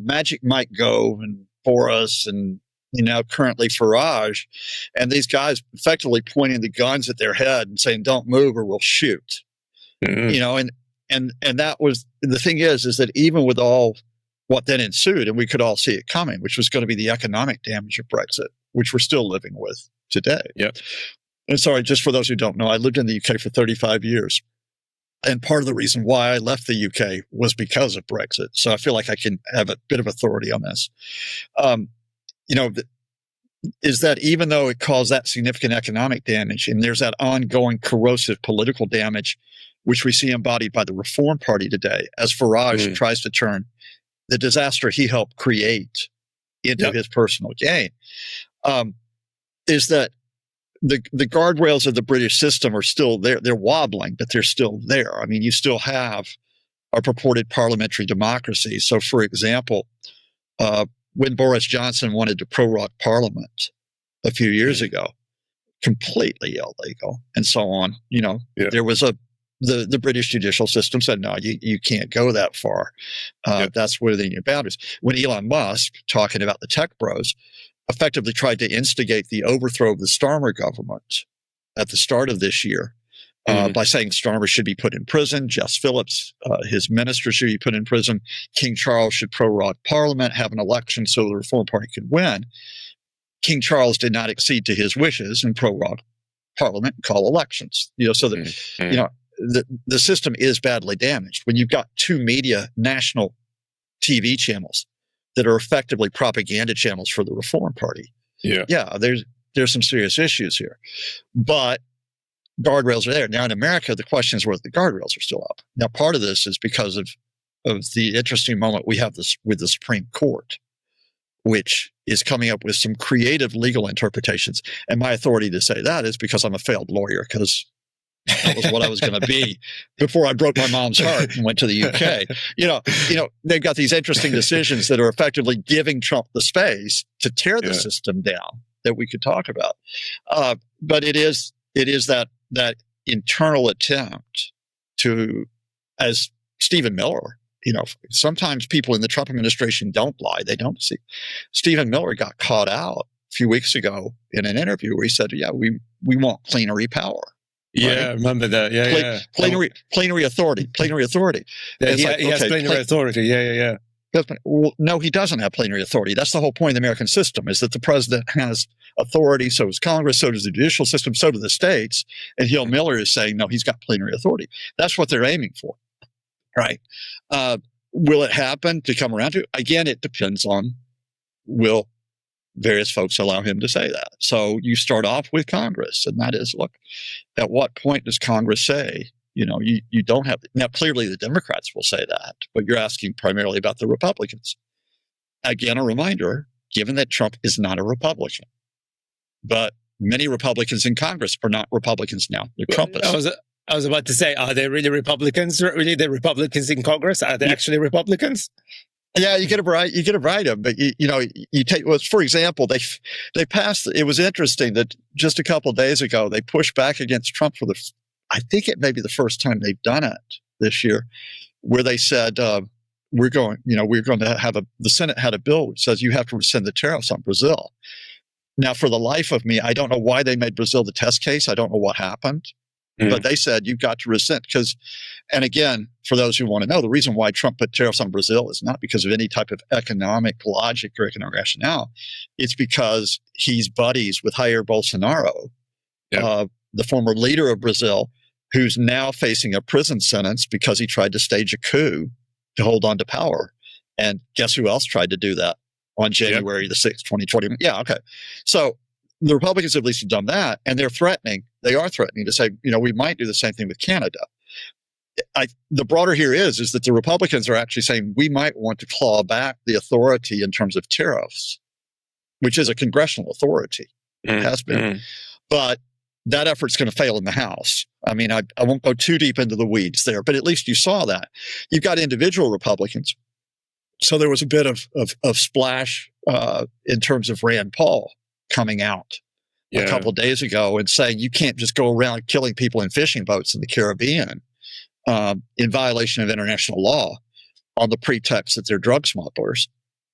Magic Mike Gove and Boris and, currently Farage, and these guys effectively pointing the guns at their head and saying, don't move or we'll shoot. Mm-hmm. And that was, the thing is that even with all what then ensued, and we could all see it coming, which was going to be the economic damage of Brexit, which we're still living with today. Yep. And sorry, just for those who don't know, I lived in the UK for 35 years. And part of the reason why I left the UK was because of Brexit. So I feel like I can have a bit of authority on this. Is that even though it caused that significant economic damage, and there's that ongoing corrosive political damage, which we see embodied by the Reform Party today, as Farage tries to turn the disaster he helped create into his personal gain, is that the guardrails of the British system are still there. They're wobbling, but they're still there. I mean, you still have a purported parliamentary democracy. So, for example, when Boris Johnson wanted to prorogue Parliament a few years ago, completely illegal and so on, there was the British judicial system said, no, you can't go that far. That's within your boundaries. When Elon Musk, talking about the tech bros, effectively tried to instigate the overthrow of the Starmer government at the start of this year by saying Starmer should be put in prison, Jess Phillips, his minister, should be put in prison, King Charles should prorogue Parliament, have an election so the Reform Party could win. King Charles did not accede to his wishes and prorogue Parliament and call elections. So that the system is badly damaged. When you've got two national TV channels that are effectively propaganda channels for the Reform Party. There's some serious issues here. But guardrails are there. Now in America, the question is whether the guardrails are still up. Now part of this is because of the interesting moment we have this with the Supreme Court, which is coming up with some creative legal interpretations. And my authority to say that is because I'm a failed lawyer, because that was what I was going to be before I broke my mom's heart and went to the UK. They've got these interesting decisions that are effectively giving Trump the space to tear the system down that we could talk about. But it is that internal attempt to, as Stephen Miller, sometimes people in the Trump administration don't lie. They don't see. Stephen Miller got caught out a few weeks ago in an interview where he said, we want plenary power. Yeah, right? I remember that. Plenary authority. Yeah, he has plenary authority. Yeah. Well, no, he doesn't have plenary authority. That's the whole point of the American system, is that the president has authority, so does Congress, so does the judicial system, so do the states. And Hill Miller is saying, no, he's got plenary authority. That's what they're aiming for, right? Will it happen to come around to? Again, it depends on will various folks allow him to say that. So you start off with Congress, and that is, look, at what point does Congress say, you don't have, now clearly the Democrats will say that, but you're asking primarily about the Republicans. Again, a reminder, given that Trump is not a Republican, but many Republicans in Congress are not Republicans now. They're Trumpists. I was about to say, are they really Republicans? Really, the Republicans in Congress? Are they actually Republicans? Yeah, you get it right. But you take, for example, they passed. It was interesting that just a couple of days ago they pushed back against Trump for I think it may be the first time they've done it this year, where they said we're going to have the Senate had a bill which says you have to rescind the tariffs on Brazil. Now, for the life of me, I don't know why they made Brazil the test case. I don't know what happened. But they said you've got to rescind and again, for those who want to know, the reason why Trump put tariffs on Brazil is not because of any type of economic logic or economic rationale. It's because he's buddies with Jair Bolsonaro, the former leader of Brazil, who's now facing a prison sentence because he tried to stage a coup to hold on to power. And guess who else tried to do that on January the 6th, 2020? Yeah, okay. So the Republicans have at least done that, and they're threatening. They are threatening to say, we might do the same thing with Canada. The broader here is that the Republicans are actually saying we might want to claw back the authority in terms of tariffs, which is a congressional authority. It has been. But that effort's going to fail in the House. I mean, I won't go too deep into the weeds there, but at least you saw that. You've got individual Republicans. So there was a bit of splash in terms of Rand Paul coming out a couple of days ago and saying you can't just go around killing people in fishing boats in the Caribbean in violation of international law on the pretext that they're drug smugglers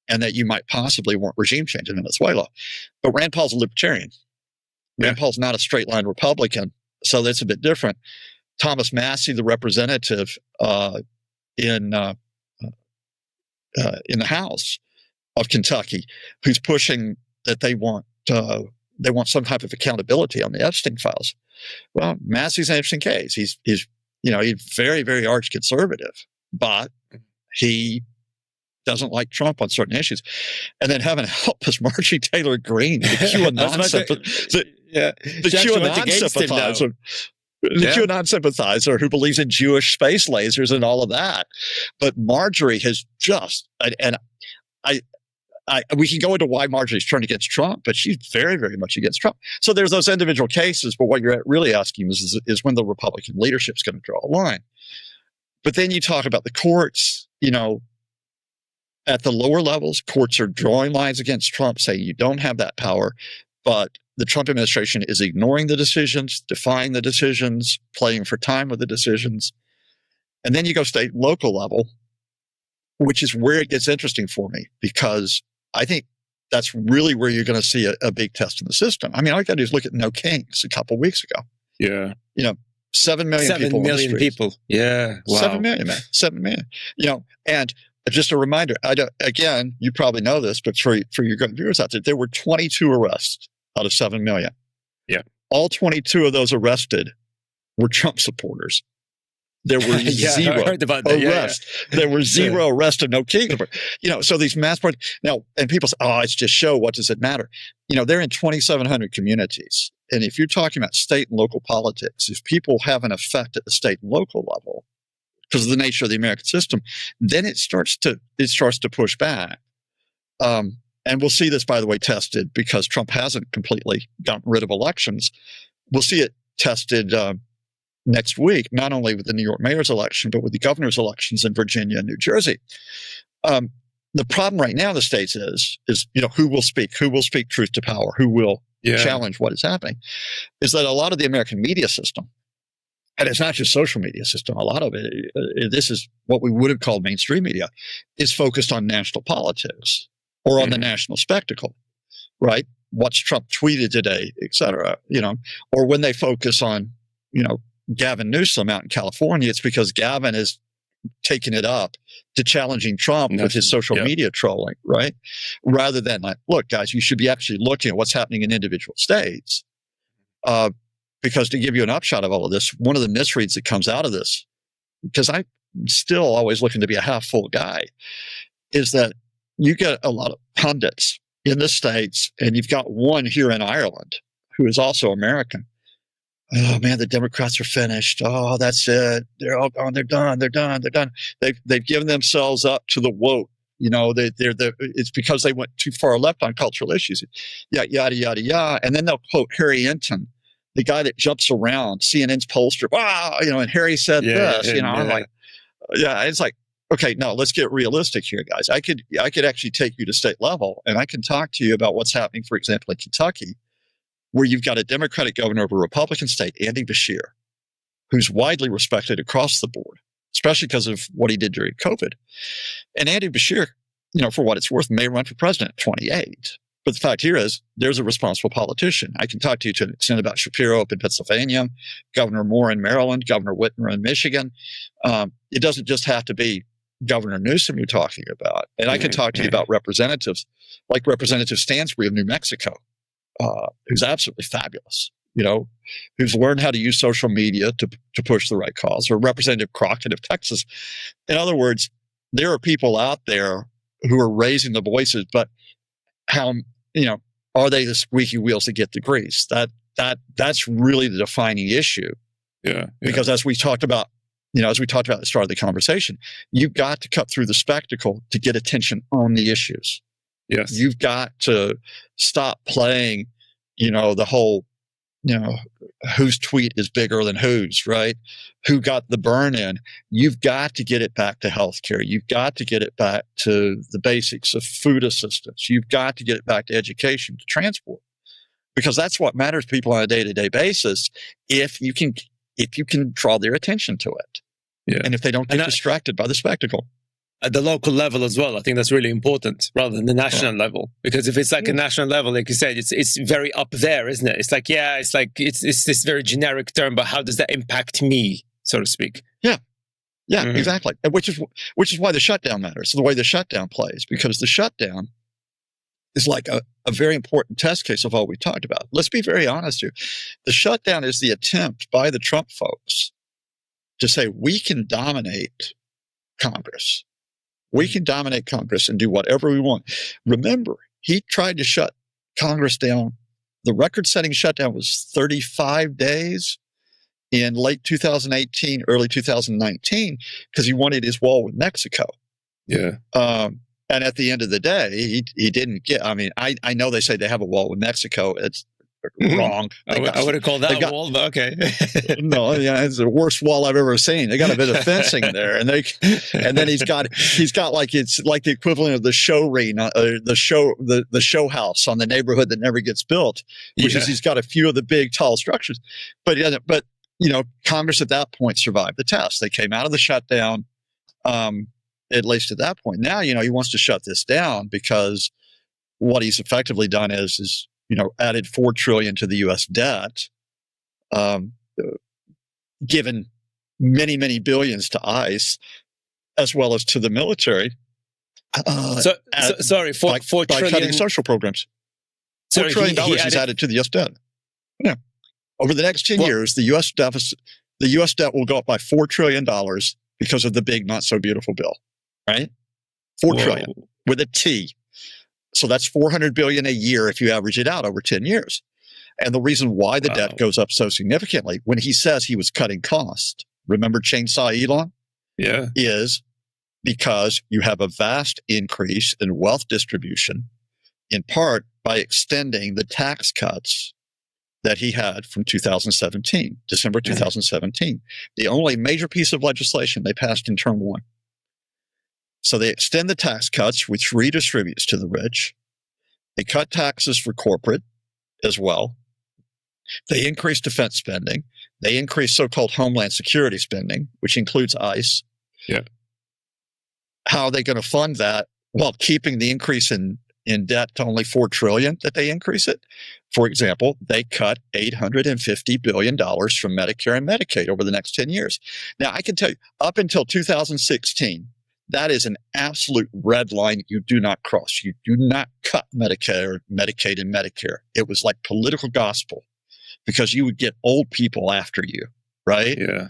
and that you might possibly want regime change in Venezuela. But Rand Paul's a libertarian. Rand Paul's not a straight line Republican, so that's a bit different. Thomas Massey, the representative in the House of Kentucky, who's pushing that they want some type of accountability on the Epstein files. Well, Massey's an interesting case. He's He's very, very arch conservative, but he doesn't like Trump on certain issues. And then heaven help us, Marjorie Taylor Greene, the QAnon sympathizer. QAnon sympathizer who believes in Jewish space lasers and all of that. But Marjorie has just, and we can go into why Marjorie's turned against Trump, but she's very, very much against Trump. So there's those individual cases, but what you're really asking is when the Republican leadership's going to draw a line. But then you talk about the courts, at the lower levels, courts are drawing lines against Trump, saying you don't have that power, but the Trump administration is ignoring the decisions, defying the decisions, playing for time with the decisions. And then you go state, local level, which is where it gets interesting for me, because I think that's really where you're going to see a big test in the system. I mean, all you got to do is look at No Kings a couple of weeks ago. Yeah. 7 million people. 7 million people. Yeah. Wow. 7 million, man. 7 million. And just a reminder, again, you probably know this, but for your viewers out there were 22 arrests out of 7 million. Yeah. All 22 of those arrested were Trump supporters. There were zero arrests. Yeah. There were zero arrests and no king. So these mass parties now, and people say, "Oh, it's just show. What does it matter?" They're in 2,700 communities, and if you're talking about state and local politics, if people have an effect at the state and local level because of the nature of the American system, then it starts to push back. And we'll see this, by the way, tested because Trump hasn't completely gotten rid of elections. We'll see it tested next week, not only with the New York mayor's election, but with the governor's elections in Virginia and New Jersey. The problem right now in the states is who will speak truth to power, who will challenge what is happening, is that a lot of the American media system, and it's not just social media system, a lot of it, this is what we would have called mainstream media, is focused on national politics or on the national spectacle, right? What's Trump tweeted today, et cetera, or when they focus on, Gavin Newsom out in California, it's because Gavin is taking it up to challenging Trump with his social media trolling, right? Rather than like, look, guys, you should be actually looking at what's happening in individual states. Because to give you an upshot of all of this, one of the misreads that comes out of this, because I'm still always looking to be a half full guy, is that you get a lot of pundits in the States, and you've got one here in Ireland who is also American. Oh man, the Democrats are finished. Oh, that's it. They're all gone. They're done. They've given themselves up to the woke. It's because they went too far left on cultural issues. Yeah, yada yada yada. And then they'll quote Harry Enton, the guy that jumps around, CNN's pollster. Wow, and Harry said this. I'm like, it's like, okay, no, let's get realistic here, guys. I could actually take you to state level, and I can talk to you about what's happening, for example, in Kentucky, where you've got a Democratic governor of a Republican state, Andy Beshear, who's widely respected across the board, especially because of what he did during COVID. And Andy Beshear, for what it's worth, may run for president at 28. But the fact here is there's a responsible politician. I can talk to you to an extent about Shapiro up in Pennsylvania, Governor Moore in Maryland, Governor Whitmer in Michigan. It doesn't just have to be Governor Newsom you're talking about. And I can talk to you about representatives like Representative Stansbury of New Mexico, who's absolutely fabulous, who's learned how to use social media to push the right cause, or Representative Crockett of Texas. In other words, there are people out there who are raising the voices, but how, are they the squeaky wheels that get the grease? That's really the defining issue. Yeah. Because as we talked about at the start of the conversation, you've got to cut through the spectacle to get attention on the issues. Yes. You've got to stop playing, the whole, whose tweet is bigger than whose, right? Who got the burn in? You've got to get it back to healthcare. You've got to get it back to the basics of food assistance. You've got to get it back to education, to transport, because that's what matters to people on a day-to-day basis. If you can draw their attention to it, and if they don't get distracted by the spectacle. At the local level as well, I think that's really important, rather than the national level. Because if it's like a national level, like you said, it's very up there, isn't it? It's like, it's this very generic term, but how does that impact me, so to speak? Yeah, exactly. Which is why the shutdown matters, the way the shutdown plays, because the shutdown is like a very important test case of all we talked about. Let's be very honest here. The shutdown is the attempt by the Trump folks to say we can dominate Congress. We can dominate Congress and do whatever we want. Remember, he tried to shut Congress down. The record-setting shutdown was 35 days in late 2018, early 2019, because he wanted his wall with Mexico. Yeah. And at the end of the day, he didn't get. I mean, I know they say they have a wall with Mexico. It's wrong. I would have called that a wall, but okay. No, yeah, it's the worst wall I've ever seen. They got a bit of fencing there, and then he's got like it's like the equivalent of the show arena, the show house on the neighborhood that never gets built, which is he's got a few of the big tall structures, but Congress at that point survived the test. They came out of the shutdown, at least at that point. Now he wants to shut this down because what he's effectively done is added $4 trillion to the U.S. debt, given many, many billions to ICE, as well as to the military. Sorry, $4 trillion. By cutting social programs. $4 trillion is added to the U.S. debt. Yeah. Over the next 10 years, the U.S. debt will go up by $4 trillion because of the big, not so beautiful bill, right? $4 trillion with a T. So that's $400 billion a year if you average it out over 10 years. And the reason why the debt goes up so significantly, when he says he was cutting cost, remember Chainsaw Elon? Yeah. Is because you have a vast increase in wealth distribution, in part by extending the tax cuts that he had from 2017, December 2017. The only major piece of legislation they passed in term one. So they extend the tax cuts, which redistributes to the rich. They cut taxes for corporate as well. They increase defense spending. They increase so-called homeland security spending, which includes ICE. Yeah. How are they going to fund that while keeping the increase in debt to only $4 trillion that they increase it? For example, they cut $850 billion from Medicare and Medicaid over the next 10 years. Now, I can tell you, up until 2016, that is an absolute red line you do not cross. You do not cut Medicare, Medicaid, and Medicare. It was like political gospel because you would get old people after you, right? Yeah.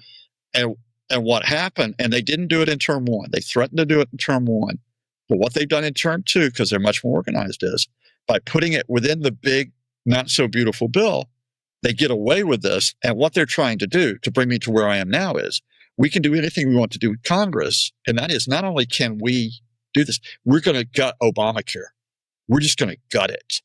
And what happened, and they didn't do it in term one. They threatened to do it in term one. But what they've done in term two, because they're much more organized, is by putting it within the big, not so beautiful bill, they get away with this. And what they're trying to do to bring me to where I am now is we can do anything we want to do with Congress. And that is not only can we do this, we're going to gut Obamacare. We're just going to gut it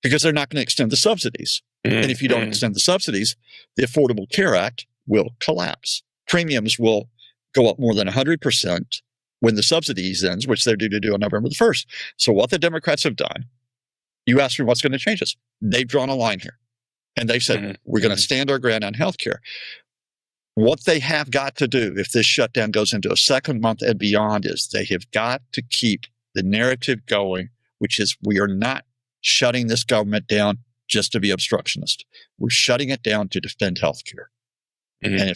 because they're not going to extend the subsidies. And if you don't extend the subsidies, the Affordable Care Act will collapse. Premiums will go up more than 100% when the subsidies ends, which they're due to do on November the 1st. So what the Democrats have done, you ask me what's going to change this. They've drawn a line here. And they've said, we're going to stand our ground on healthcare. What they have got to do if this shutdown goes into a second month and beyond is they have got to keep the narrative going, which is we are not shutting this government down just to be obstructionist. We're shutting it down to defend healthcare. And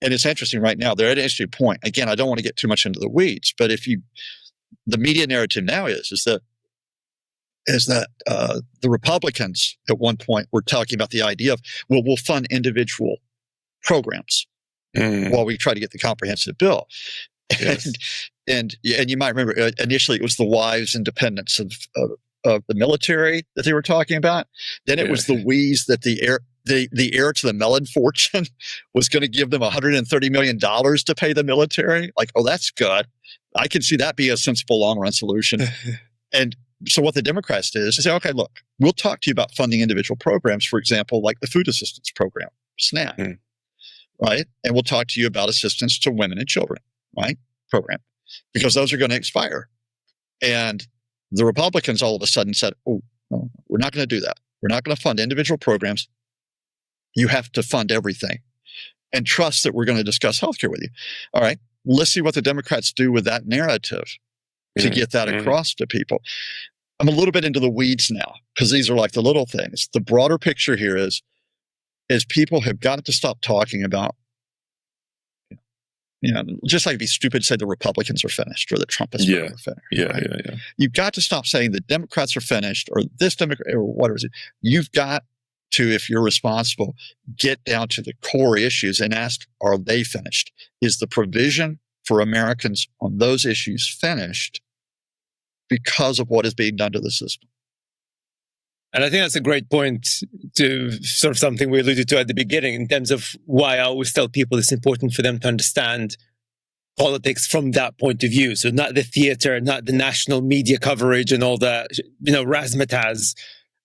it's interesting right now. They're at an interesting point. Again, I don't want to get too much into the weeds, but the media narrative now is that the Republicans at one point were talking about the idea of, well, we'll fund individual programs while we try to get the comprehensive bill. Yes. And you might remember initially it was the wives and dependents of the military that they were talking about. Then it was the wheeze that the heir to the Mellon fortune was going to give them $130 million to pay the military. Like, oh, that's good. I can see that be a sensible long run solution. And so what the Democrats did is they say, okay, look, we'll talk to you about funding individual programs, for example, like the food assistance program, SNAP, right? And we'll talk to you about assistance to women and children, right? Program, because those are going to expire. And the Republicans all of a sudden said, oh, no, we're not going to do that. We're not going to fund individual programs. You have to fund everything and trust that we're going to discuss healthcare with you. All right. Let's see what the Democrats do with that narrative to get that across to people. I'm a little bit into the weeds now because these are like the little things. The broader picture here is people have got to stop talking about, just like it'd be stupid to say the Republicans are finished or the Trumpists are finished. Yeah. You've got to stop saying the Democrats are finished or this Democrat or whatever it is. You've got to, if you're responsible, get down to the core issues and ask, are they finished? Is the provision for Americans on those issues finished because of what is being done to the system? And I think that's a great point to sort of something we alluded to at the beginning in terms of why I always tell people it's important for them to understand politics from that point of view. So not the theater, not the national media coverage and all the, razzmatazz,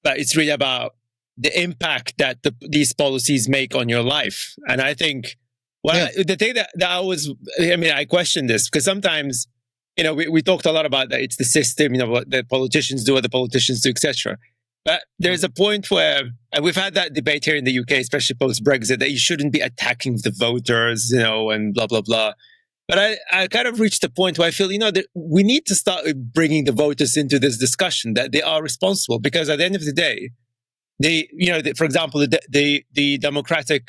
but it's really about the impact that these policies make on your life. And I think the thing that I always, I question this because sometimes, we talked a lot about that. It's the system, what the politicians do, what the politicians do, etc. But there's a point where, and we've had that debate here in the UK, especially post-Brexit, that you shouldn't be attacking the voters, and blah, blah, blah. But I kind of reached a point where I feel, that we need to start bringing the voters into this discussion, that they are responsible. Because at the end of the day, for example, the Democratic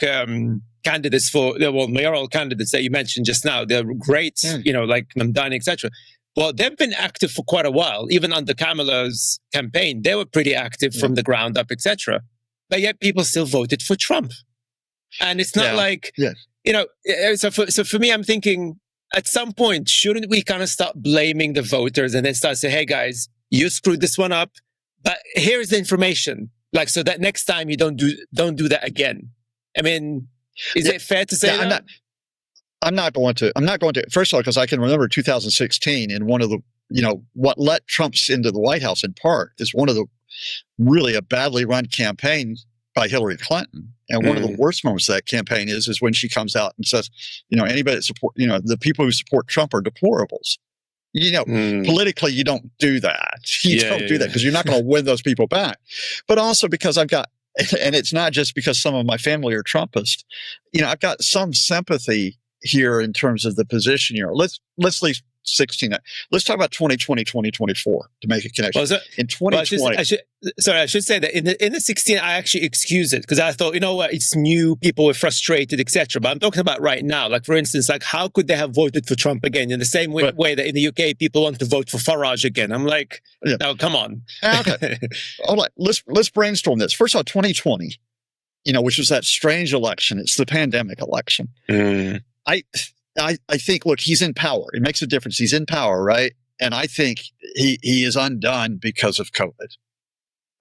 candidates for, mayoral candidates that you mentioned just now, they're great, like Mamdani, etc. Well, they've been active for quite a while. Even under Kamala's campaign, they were pretty active from the ground up, etc. But yet people still voted for Trump. And it's not so for me, I'm thinking at some point, shouldn't we kind of start blaming the voters and then start saying, hey guys, you screwed this one up, but here's the information. Like, so that next time you don't do that again. Is it fair to say that? I'm not going to. First of all, because I can remember 2016 and one of the, what let Trump into the White House in part is one of the really a badly run campaign by Hillary Clinton. And one of the worst moments of that campaign is when she comes out and says, anybody that support, the people who support Trump are deplorables. Politically, you don't do that. You don't do that because you're not going to win those people back. But also because and it's not just because some of my family are Trumpist, I've got some sympathy here in terms of the position here. Let's leave 16. Let's talk about 2020, 2024 to make a connection. In 2020, I should say that in the 16, I actually excused it because I thought, it's new, people were frustrated, etc. But I'm talking about right now. Like for instance, like how could they have voted for Trump again in the same way that in the UK people want to vote for Farage again? I'm like, no, come on. Okay, all right. Let's brainstorm this. First of all, 2020, which was that strange election. It's the pandemic election. I think, look, he's in power. It makes a difference. He's in power, right? And I think he is undone because of COVID.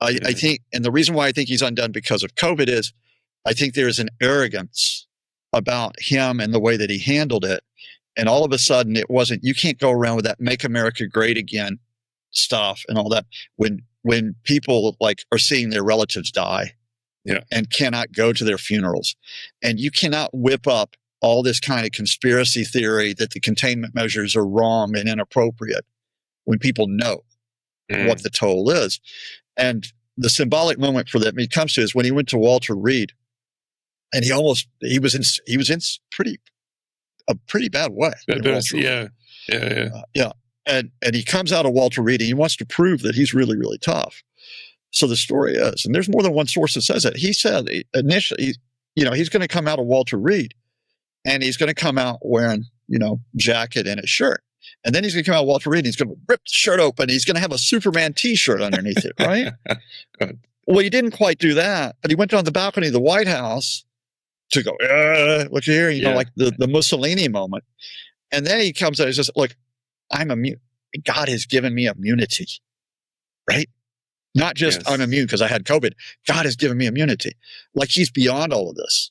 I think, and the reason why I think he's undone because of COVID is I think there is an arrogance about him and the way that he handled it. And all of a sudden it wasn't, you can't go around with that make America great again stuff and all that when people like are seeing their relatives die and cannot go to their funerals. And you cannot whip up all this kind of conspiracy theory that the containment measures are wrong and inappropriate when people know what the toll is. And the symbolic moment for that, when it comes to is when he went to Walter Reed and he was in a pretty bad way. And he comes out of Walter Reed and he wants to prove that he's really, really tough. So the story is, and there's more than one source that says it. He said initially, he's going to come out of Walter Reed and he's going to come out wearing, jacket and a shirt. And then he's going to come out of Walter Reed and he's going to rip the shirt open. He's going to have a Superman t-shirt underneath it, right? Well, he didn't quite do that, but he went on the balcony of the White House to go, what you hear, like the Mussolini moment. And then he comes out and says, look, I'm immune. God has given me immunity, right? Not just I'm immune because I had COVID. God has given me immunity. Like he's beyond all of this.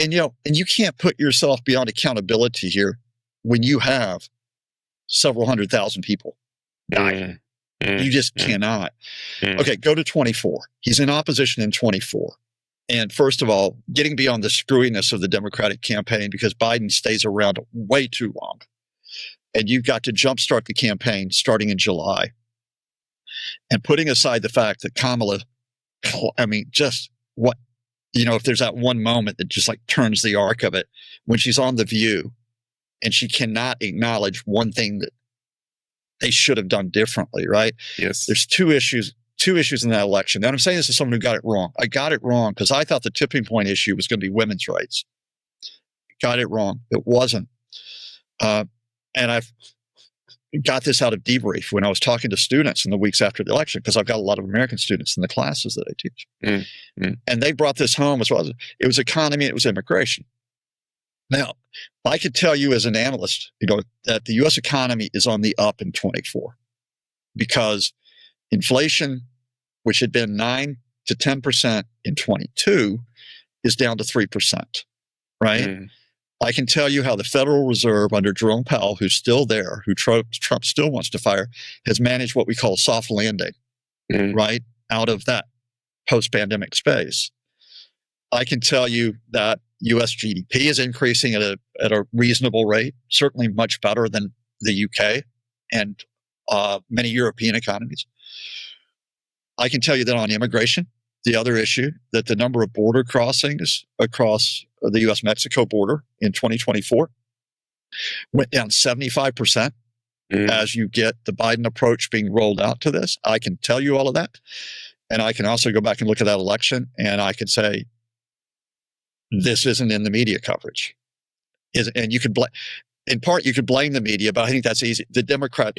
And, and you can't put yourself beyond accountability here when you have several 100,000 people dying. You just cannot. Okay, go to 24. He's in opposition in 24. And first of all, getting beyond the screwiness of the Democratic campaign because Biden stays around way too long. And you've got to jumpstart the campaign starting in July. And putting aside the fact that Kamala, just what, if there's that one moment that just like turns the arc of it, when she's on The View and she cannot acknowledge one thing that they should have done differently, right? Yes. There's two issues in that election. And I'm saying this as someone who got it wrong. I got it wrong because I thought the tipping point issue was going to be women's rights. Got it wrong. It wasn't. And got this out of debrief when I was talking to students in the weeks after the election, because I've got a lot of American students in the classes that I teach. And they brought this home as well. It was economy, it was immigration. Now, I could tell you as an analyst, that the U.S. economy is on the up in 24 because inflation, which had been 9 to 10% in 22, is down to 3%, right? I can tell you how the Federal Reserve under Jerome Powell, who's still there, who Trump still wants to fire, has managed what we call soft landing, right, out of that post-pandemic space. I can tell you that U.S. GDP is increasing at a reasonable rate, certainly much better than the UK and many European economies. I can tell you that on immigration, the other issue, that the number of border crossings across the U.S.-Mexico border in 2024 went down 75% as you get the Biden approach being rolled out to this. I can tell you all of that. And I can also go back and look at that election, and I can say, this isn't in the media coverage. And you could in part, you could blame the media, but I think that's easy. The Democratic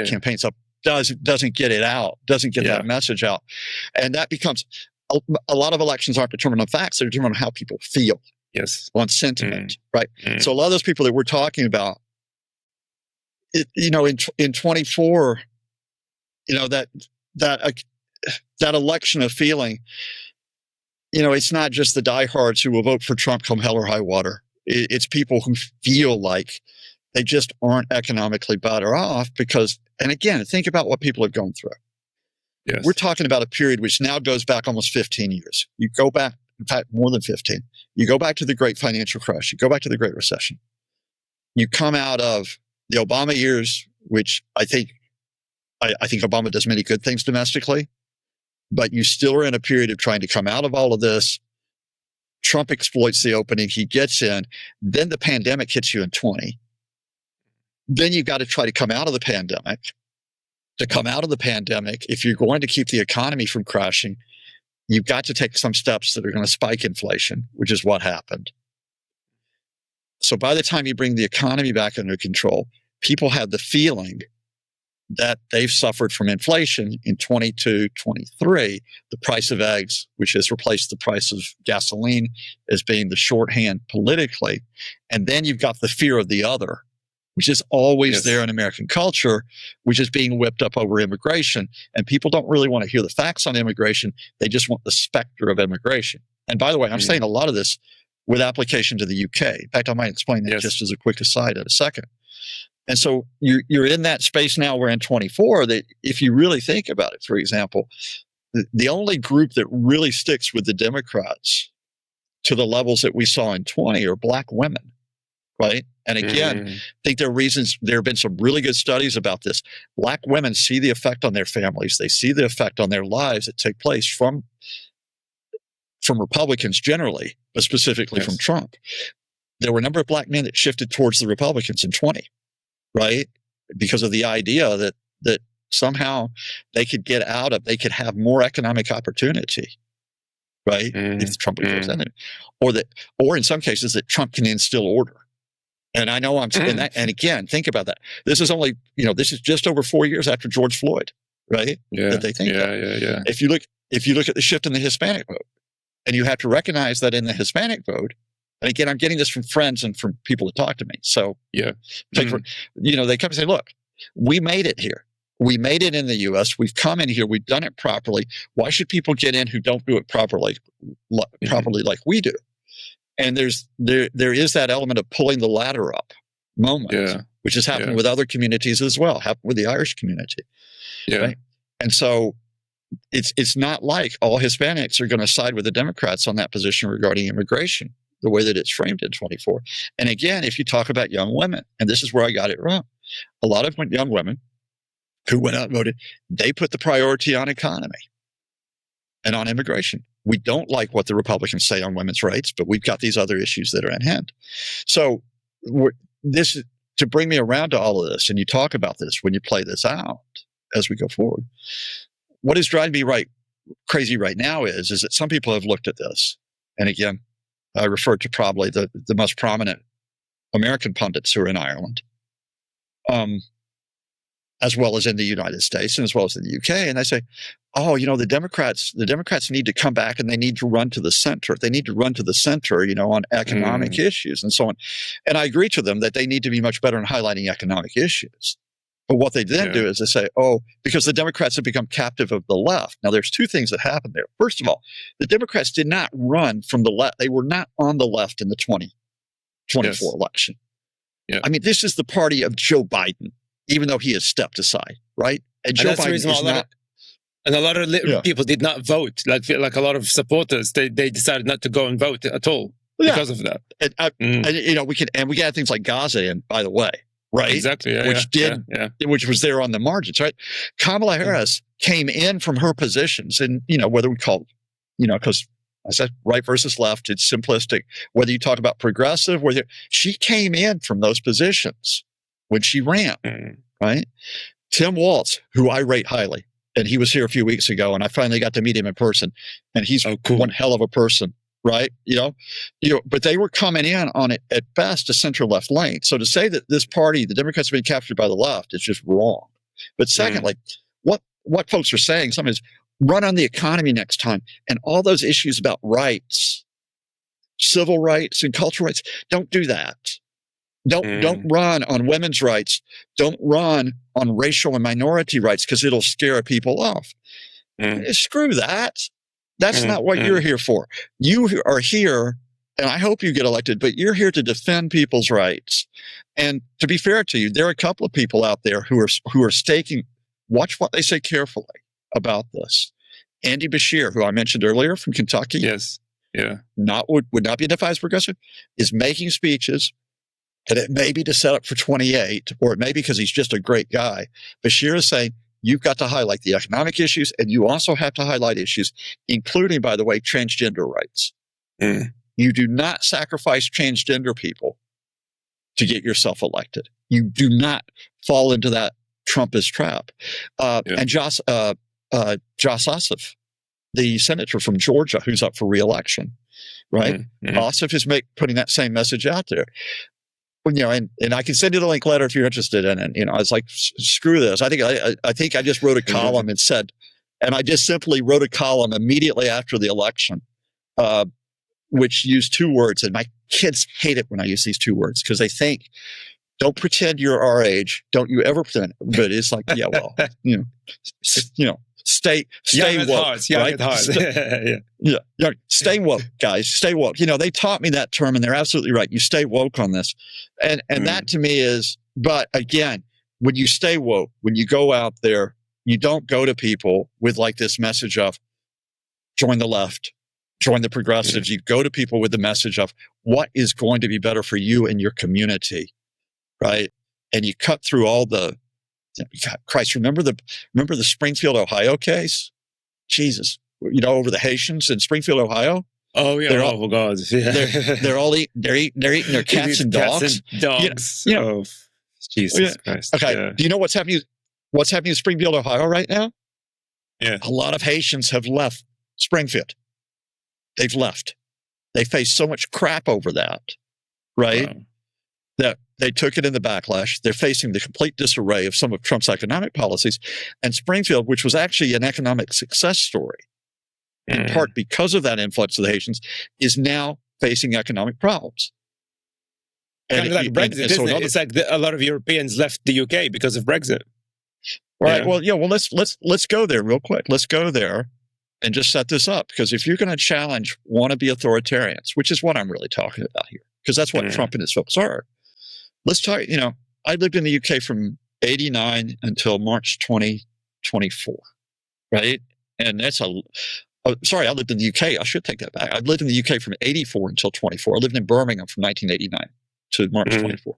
campaign's up doesn't get it out, doesn't get that message out. And that becomes, a lot of elections aren't determined on facts, they're determined on how people feel. Yes. On sentiment, right? So a lot of those people that we're talking about, in 24, that election of feeling, it's not just the diehards who will vote for Trump come hell or high water. It's people who feel like they just aren't economically better off because, and again, think about what people have gone through. Yes. We're talking about a period which now goes back almost 15 years. You go back, in fact, more than 15. You go back to the Great Financial Crash. You go back to the Great Recession. You come out of the Obama years, which I think Obama does many good things domestically, but you still are in a period of trying to come out of all of this. Trump exploits the opening. He gets in. Then the pandemic hits you in 20. Then you've got to try to come out of the pandemic. To come out of the pandemic, if you're going to keep the economy from crashing, you've got to take some steps that are going to spike inflation, which is what happened. So by the time you bring the economy back under control, people have the feeling that they've suffered from inflation in 22, 23. The price of eggs, which has replaced the price of gasoline as being the shorthand politically. And then you've got the fear of the other, which is always there in American culture, which is being whipped up over immigration. And people don't really want to hear the facts on immigration. They just want the specter of immigration. And by the way, I'm saying a lot of this with application to the UK. In fact, I might explain that just as a quick aside in a second. And so you're in that space now. We're in 24 that if you really think about it, for example, the only group that really sticks with the Democrats to the levels that we saw in 20 are Black women, right? And again, I think there are reasons, there have been some really good studies about this. Black women see the effect on their families. They see the effect on their lives that take place from Republicans generally, but specifically from Trump. There were a number of Black men that shifted towards the Republicans in 20. Right? Because of the idea that somehow they could have more economic opportunity, right? If Trump was president, or in some cases that Trump can instill order. And I know I'm saying that. And again, think about that. This is only, this is just over 4 years after George Floyd, right? That they think that. If you look at the shift in the Hispanic vote, and you have to recognize that in the Hispanic vote, and again, I'm getting this from friends and from people that talk to me. So, they come and say, look, we made it here. We made it in the U.S. We've come in here. We've done it properly. Why should people get in who don't do it properly like we do? And there is that element of pulling the ladder up moment, which has happened with other communities as well, happened with the Irish community. Right? And so it's not like all Hispanics are going to side with the Democrats on that position regarding immigration, the way that it's framed in 24. And again, if you talk about young women, and this is where I got it wrong, a lot of young women who went out and voted, they put the priority on economy and on immigration. We don't like what the Republicans say on women's rights, but we've got these other issues that are at hand. So this is to bring me around to all of this, and you talk about this when you play this out as we go forward. What is driving me crazy right now is that some people have looked at this, and again, I refer to probably the most prominent American pundits who are in Ireland. as well as in the United States and as well as in the UK. And they say, oh, the Democrats need to come back and they need to run to the center. They need to run to the center, on economic issues and so on. And I agree to them that they need to be much better in highlighting economic issues. But what they then do is they say, because the Democrats have become captive of the left. Now, there's two things that happened there. First of all, the Democrats did not run from the left. They were not on the left in the 2024 election. Yeah. I mean, this is the party of Joe Biden, even though he has stepped aside, right? And Joe Biden is not. And a lot of people did not vote. Like a lot of supporters, they decided not to go and vote at all because of that. And we got things like Gaza in, by the way, right? Exactly. Which was there on the margins, right? Kamala Harris came in from her positions, and whether we call, because I said right versus left, it's simplistic. Whether you talk about progressive, she came in from those positions when she ran, right? Tim Walz, who I rate highly. And he was here a few weeks ago, and I finally got to meet him in person. And he's one hell of a person, right? But they were coming in on it at best a center-left lane. So to say that this party, the Democrats, have been captured by the left, is just wrong. But secondly, what folks are saying, some is run on the economy next time, and all those issues about rights, civil rights and cultural rights, don't do that. Don't run on women's rights. Don't run on racial and minority rights because it'll scare people off. Screw that. That's not what you're here for. You are here, and I hope you get elected, but you're here to defend people's rights. And to be fair to you, there are a couple of people out there who are staking. Watch what they say carefully about this. Andy Bashir, who I mentioned earlier from Kentucky, would not be identified as progressive, is making speeches. And it may be to set up for 28, or it may be because he's just a great guy. Bashir is saying, you've got to highlight the economic issues, and you also have to highlight issues, including, by the way, transgender rights. You do not sacrifice transgender people to get yourself elected. You do not fall into that Trumpist trap. And Josh Ossoff, the senator from Georgia, who's up for re-election, right? Ossoff is putting that same message out there. And I can send you the link later if you're interested in it. I was like, screw this. I think I just wrote a column and said, and I just simply wrote a column immediately after the election, which used two words. And my kids hate it when I use these two words because they think, don't pretend you're our age. Don't you ever pretend. But it's like, stay woke. Stay woke, guys. Stay woke. They taught me that term, and they're absolutely right. You stay woke on this, and that to me is. But again, when you stay woke, when you go out there, you don't go to people with like this message of join the left, join the progressives. You go to people with the message of what is going to be better for you and your community, right? And you cut through all the. Christ, remember the Springfield, Ohio case? Jesus, over the Haitians in Springfield, Ohio. Oh yeah, God, they're all eating their cats and dogs. Jesus Christ. Okay, do you know what's happening? What's happening in Springfield, Ohio right now? Yeah, a lot of Haitians have left Springfield. They've left. They face so much crap over that, right? Wow. That they took it in the backlash. They're facing the complete disarray of some of Trump's economic policies. And Springfield, which was actually an economic success story, in part because of that influx of the Haitians, is now facing economic problems. Kind of like Brexit, isn't it? It's like a lot of Europeans left the UK because of Brexit. Right. Yeah. Well, let's go there real quick. Let's go there and just set this up. Because if you're going to challenge wannabe authoritarians, which is what I'm really talking about here, because that's what Trump and his folks are. Let's talk, I lived in the UK from 89 until March 2024, right? And that's sorry, I lived in the UK. I should take that back. I lived in the UK from 84 until 24. I lived in Birmingham from 1989 to March 24.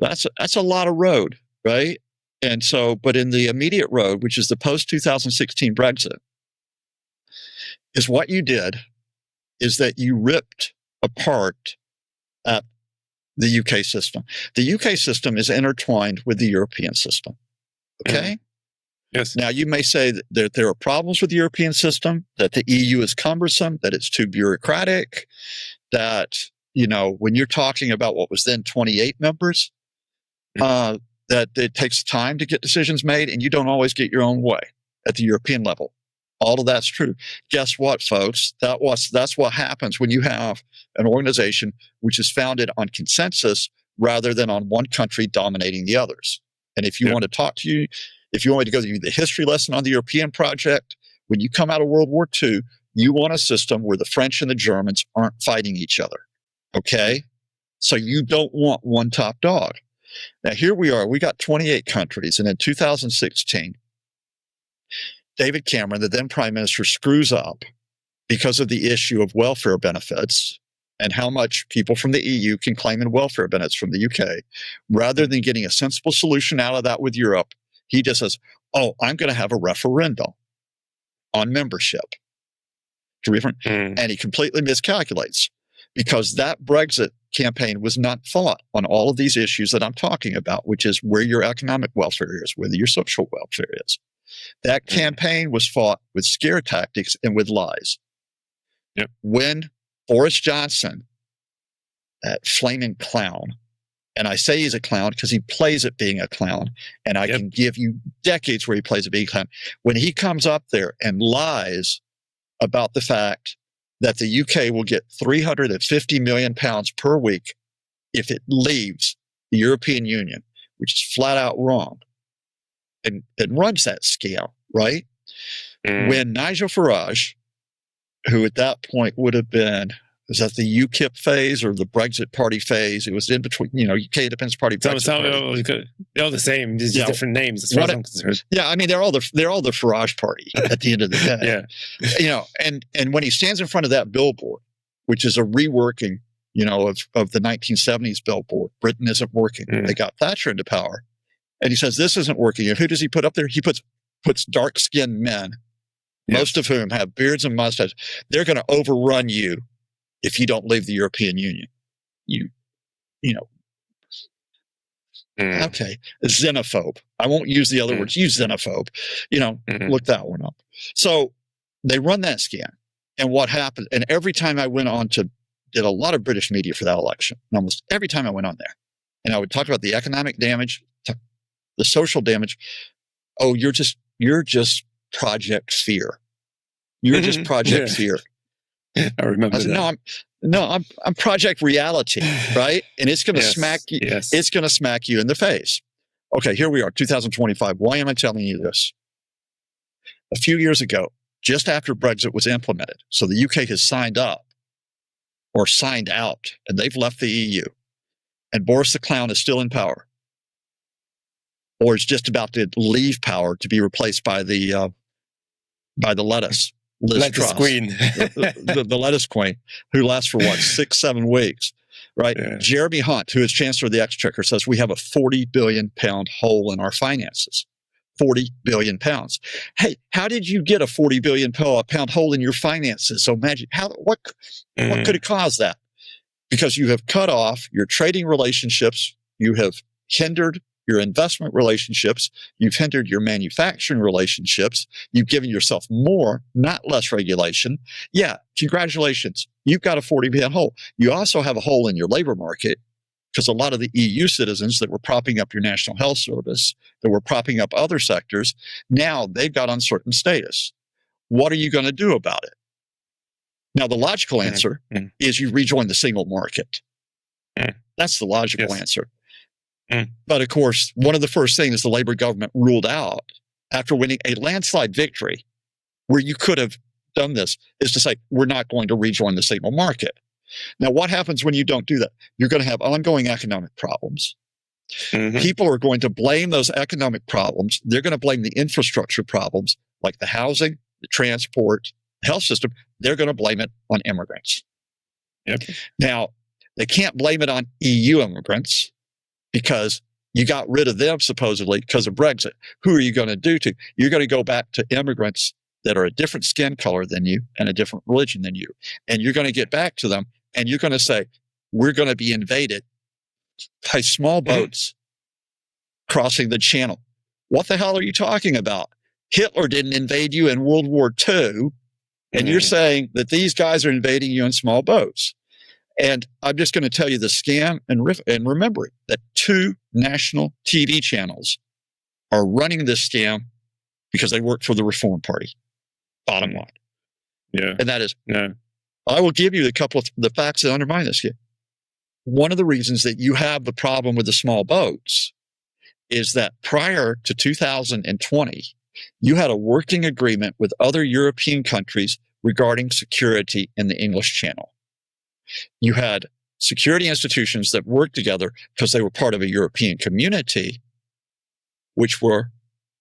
That's a lot of road, right? And so, but in the immediate road, which is the post-2016 Brexit, is what you did is that you ripped apart the UK system. The UK system is intertwined with the European system. Okay? Yes. Now, you may say that there are problems with the European system, that the EU is cumbersome, that it's too bureaucratic, that, when you're talking about what was then 28 members, that it takes time to get decisions made, and you don't always get your own way at the European level. All of that's true. Guess what, folks? That's what happens when you have an organization which is founded on consensus rather than on one country dominating the others. And if you want to talk to you, if you want me to go through the history lesson on the European project, when you come out of World War II, you want a system where the French and the Germans aren't fighting each other. Okay? So you don't want one top dog. Now, here we are. We got 28 countries. And in 2016, David Cameron, the then prime minister, screws up because of the issue of welfare benefits and how much people from the EU can claim in welfare benefits from the UK. Rather than getting a sensible solution out of that with Europe, he just says, oh, I'm going to have a referendum on membership. And he completely miscalculates because that Brexit campaign was not fought on all of these issues that I'm talking about, which is where your economic welfare is, whether your social welfare is. That campaign was fought with scare tactics and with lies. When Boris Johnson, that flaming clown, and I say he's a clown because he plays at being a clown, and I can give you decades where he plays at being a clown. When he comes up there and lies about the fact that the UK will get £350 million per week if it leaves the European Union, which is flat out wrong, and runs that scale, right? When Nigel Farage, who at that point would have been, is that the UKIP phase or the Brexit Party phase? It was in between, UK Independence Party. They're all the same, just different names as far as I'm concerned. Yeah, I mean they're all the Farage Party at the end of the day. And when he stands in front of that billboard, which is a reworking, of the 1970s billboard, Britain isn't working. They got Thatcher into power. And he says, this isn't working. And who does he put up there? He puts dark-skinned men, most of whom have beards and mustaches. They're going to overrun you if you don't leave the European Union. Okay, xenophobe. I won't use the other words. Use xenophobe. Look that one up. So they run that scan. And what happened, and every time I went on did a lot of British media for that election, and almost every time I went on there, and I would talk about the economic damage, the social damage. Oh, you're just Project Fear. You're just Project Fear. I remember that. I'm Project Reality, right? And it's going to smack you. Yes. It's going to smack you in the face. Okay, here we are, 2025. Why am I telling you this? A few years ago, just after Brexit was implemented, so the UK has signed up or signed out, and they've left the EU, and Boris the Clown is still in power, or is just about to leave power to be replaced by the lettuce. Lettuce queen. the lettuce queen, who lasts for 6-7 weeks, right? Yeah. Jeremy Hunt, who is Chancellor of the Exchequer, says we have a £40 billion hole in our finances. £40 billion. Hey, how did you get a £40 billion hole in your finances? So imagine what could have caused that? Because you have cut off your trading relationships, you have hindered your investment relationships, you've hindered your manufacturing relationships, you've given yourself more, not less regulation. Yeah, congratulations. You've got a $40 billion hole. You also have a hole in your labor market because a lot of the EU citizens that were propping up your National Health Service, that were propping up other sectors, now they've got uncertain status. What are you going to do about it? Now, the logical answer is you rejoin the single market. That's the logical answer. But of course, one of the first things the Labour government ruled out after winning a landslide victory where you could have done this is to say, we're not going to rejoin the single market. Now, what happens when you don't do that? You're going to have ongoing economic problems. People are going to blame those economic problems. They're going to blame the infrastructure problems like the housing, the transport, the health system. They're going to blame it on immigrants. Now, they can't blame it on EU immigrants because you got rid of them supposedly because of Brexit. Who are you going to do to? You're going to go back to immigrants that are a different skin color than you and a different religion than you. And you're going to get back to them and you're going to say, we're going to be invaded by small boats crossing the channel. What the hell are you talking about? Hitler didn't invade you in World War II. And you're saying that these guys are invading you in small boats. And I'm just going to tell you the scam and remembering that 2 national TV channels are running this scam because they work for the Reform Party. Bottom line. Yeah. And that is, Yeah. I will give you a couple of the facts that undermine this. One of the reasons that you have the problem with the small boats is that prior to 2020, you had a working agreement with other European countries regarding security in the English Channel. You had security institutions that worked together because they were part of a European community, which were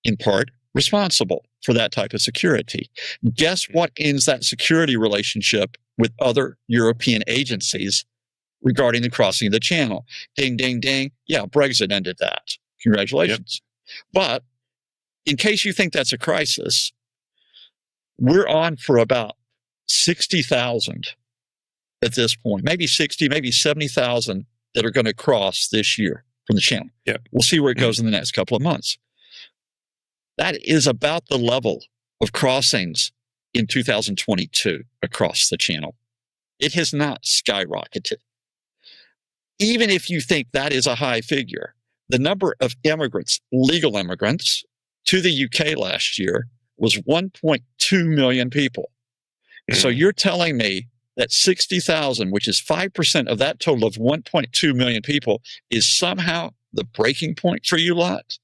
in part responsible for that type of security. Guess what ends that security relationship with other European agencies regarding the crossing of the channel? Ding, ding, ding. Yeah, Brexit ended that. Congratulations. Yep. But in case you think that's a crisis, we're on for about 60,000 at this point, maybe 60, maybe 70,000 that are going to cross this year from the channel. Yep. We'll see where it goes in the next couple of months. That is about the level of crossings in 2022 across the channel. It has not skyrocketed. Even if you think that is a high figure, the number of immigrants, legal immigrants, to the UK last year was 1.2 million people. So you're telling me that 60,000, which is 5% of that total of 1.2 million people, is somehow the breaking point for you lot?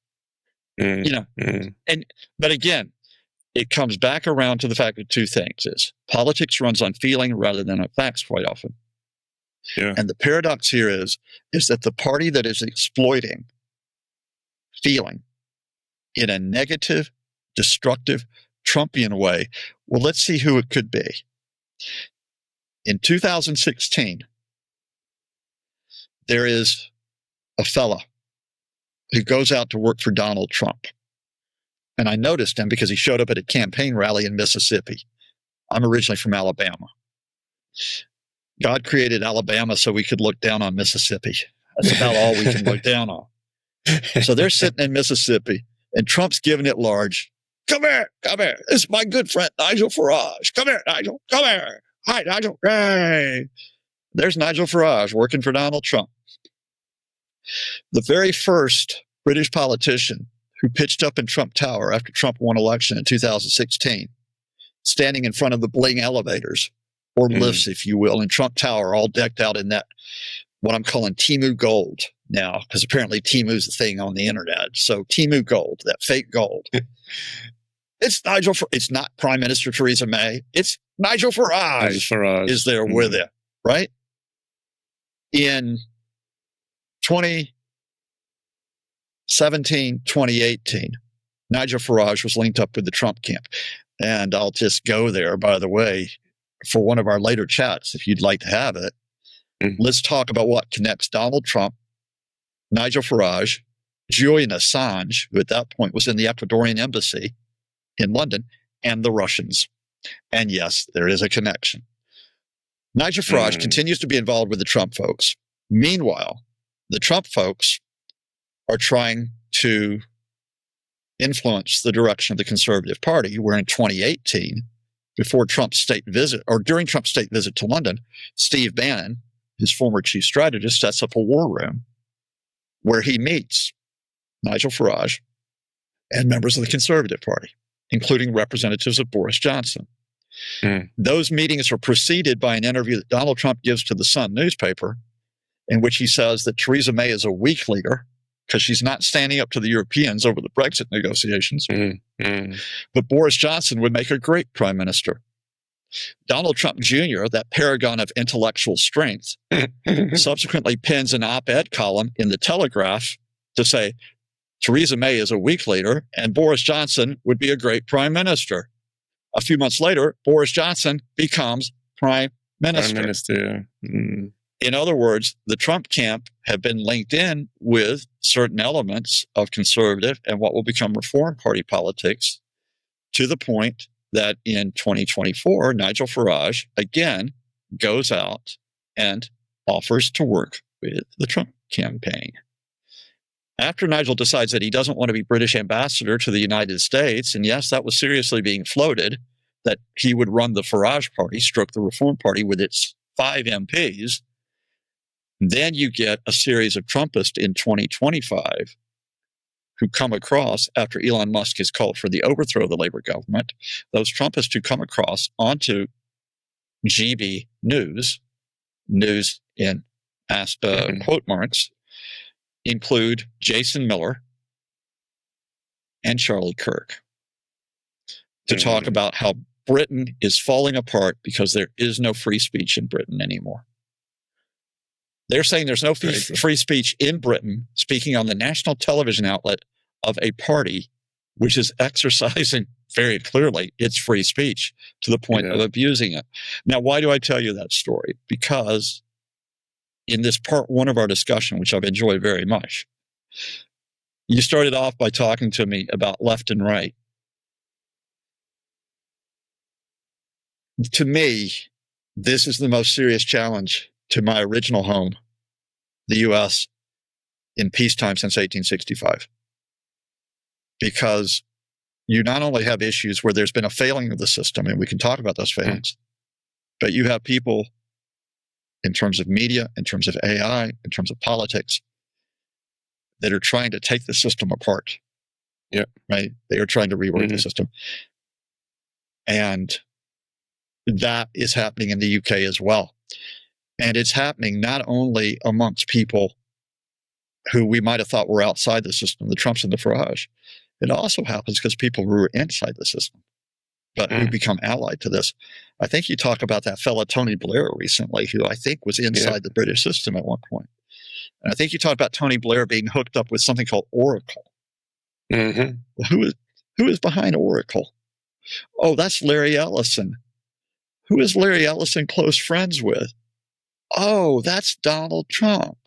But again, it comes back around to the fact of two things: is politics runs on feeling rather than on facts quite often. Yeah. And the paradox here is that the party that is exploiting feeling in a negative, destructive, Trumpian way, well, let's see who it could be. In 2016, there is a fella who goes out to work for Donald Trump. And I noticed him because he showed up at a campaign rally in Mississippi. I'm originally from Alabama. God created Alabama so we could look down on Mississippi. That's about all we can look down on. So they're sitting in Mississippi, and Trump's giving it large. Come here, come here. This is my good friend, Nigel Farage. Come here, Nigel. Come here. Hi, Nigel. Hey. There's Nigel Farage working for Donald Trump. The very first British politician who pitched up in Trump Tower after Trump won election in 2016, standing in front of the bling elevators, or lifts, if you will, in Trump Tower, all decked out in that, what I'm calling Temu gold now, because apparently Temu's a thing on the internet. So Temu gold, that fake gold. It's Nigel. It's not Prime Minister Theresa May. It's Nigel Farage is there with it, right? In 2017, 2018, Nigel Farage was linked up with the Trump camp. And I'll just go there, by the way, for one of our later chats, if you'd like to have it. Let's talk about what connects Donald Trump, Nigel Farage, Julian Assange, who at that point was in the Ecuadorian embassy in London, and the Russians. And yes, there is a connection. Nigel Farage continues to be involved with the Trump folks. Meanwhile, the Trump folks are trying to influence the direction of the Conservative Party, where in 2018, before Trump's state visit, or during Trump's state visit to London, Steve Bannon, his former chief strategist, sets up a war room where he meets Nigel Farage and members of the Conservative Party, including representatives of Boris Johnson. Those meetings are preceded by an interview that Donald Trump gives to the Sun newspaper, in which he says that Theresa May is a weak leader because she's not standing up to the Europeans over the Brexit negotiations. But Boris Johnson would make a great prime minister. Donald Trump Jr., that paragon of intellectual strength, subsequently pens an op-ed column in the Telegraph to say Theresa May is a weak leader and Boris Johnson would be a great prime minister. A few months later, Boris Johnson becomes prime minister. In other words, the Trump camp have been linked in with certain elements of conservative and what will become Reform Party politics, to the point that in 2024, Nigel Farage again goes out and offers to work with the Trump campaign. After Nigel decides that he doesn't want to be British ambassador to the United States, and yes, that was seriously being floated, that he would run the Farage Party, stroke the Reform Party with its 5 MPs, Then you get a series of Trumpists in 2025 who come across, after Elon Musk has called for the overthrow of the Labor government, those Trumpists who come across onto GB news in quote marks, include Jason Miller and Charlie Kirk to talk about how Britain is falling apart because there is no free speech in Britain anymore. They're saying there's no free speech in Britain, speaking on the national television outlet of a party which is exercising very clearly its free speech to the point of abusing it. Now, why do I tell you that story? Because in this part one of our discussion, which I've enjoyed very much, you started off by talking to me about left and right. To me, this is the most serious challenge to my original home, the U.S., in peacetime since 1865. Because you not only have issues where there's been a failing of the system, and we can talk about those failings, but you have people in terms of media, in terms of AI, in terms of politics, that are trying to take the system apart. Yeah. Right? They are trying to rework the system. And that is happening in the UK as well. And it's happening not only amongst people who we might have thought were outside the system, the Trumps and the Farage. It also happens because people who are inside the system, but who become allied to this. I think you talk about that fellow Tony Blair recently, who I think was inside the British system at one point. And I think you talked about Tony Blair being hooked up with something called Oracle. Who is behind Oracle? Oh, that's Larry Ellison. Who is Larry Ellison close friends with? Oh, that's Donald Trump.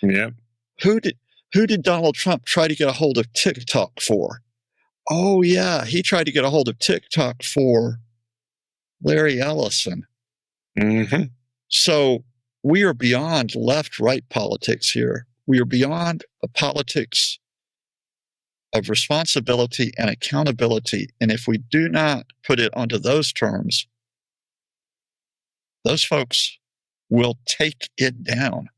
Yeah. Who did Donald Trump try to get a hold of TikTok for? Oh, yeah, he tried to get a hold of TikTok for Larry Ellison. So we are beyond left-right politics here. We are beyond a politics of responsibility and accountability. And if we do not put it onto those terms, those folks will take it down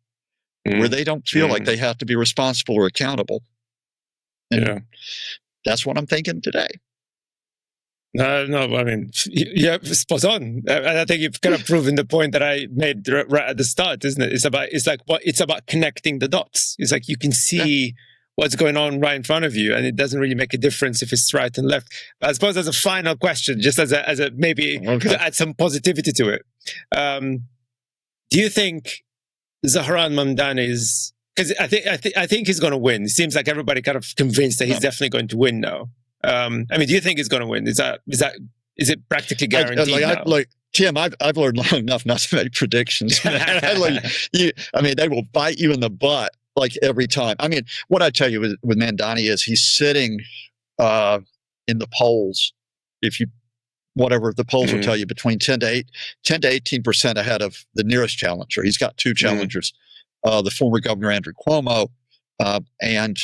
where they don't feel like they have to be responsible or accountable. And that's what I'm thinking today. No, I mean, yeah, spot on. And I think you've kind of proven the point that I made right at the start, isn't it? It's about connecting the dots. It's like you can see what's going on right in front of you, and it doesn't really make a difference if it's right and left. But I suppose as a final question, just as a maybe to add some positivity to it, do you think Zohran Mamdani is? Because I think he's going to win. It seems like everybody kind of convinced that he's definitely going to win now. I mean, do you think he's going to win? Is it practically guaranteed now? Tim, I've learned long enough not to make predictions. I mean, they will bite you in the butt like every time. I mean, what I tell you with Mamdani is he's sitting in the polls. Whatever the polls will tell you, between 10 to 18% ahead of the nearest challenger. He's got two challengers, the former Governor Andrew Cuomo and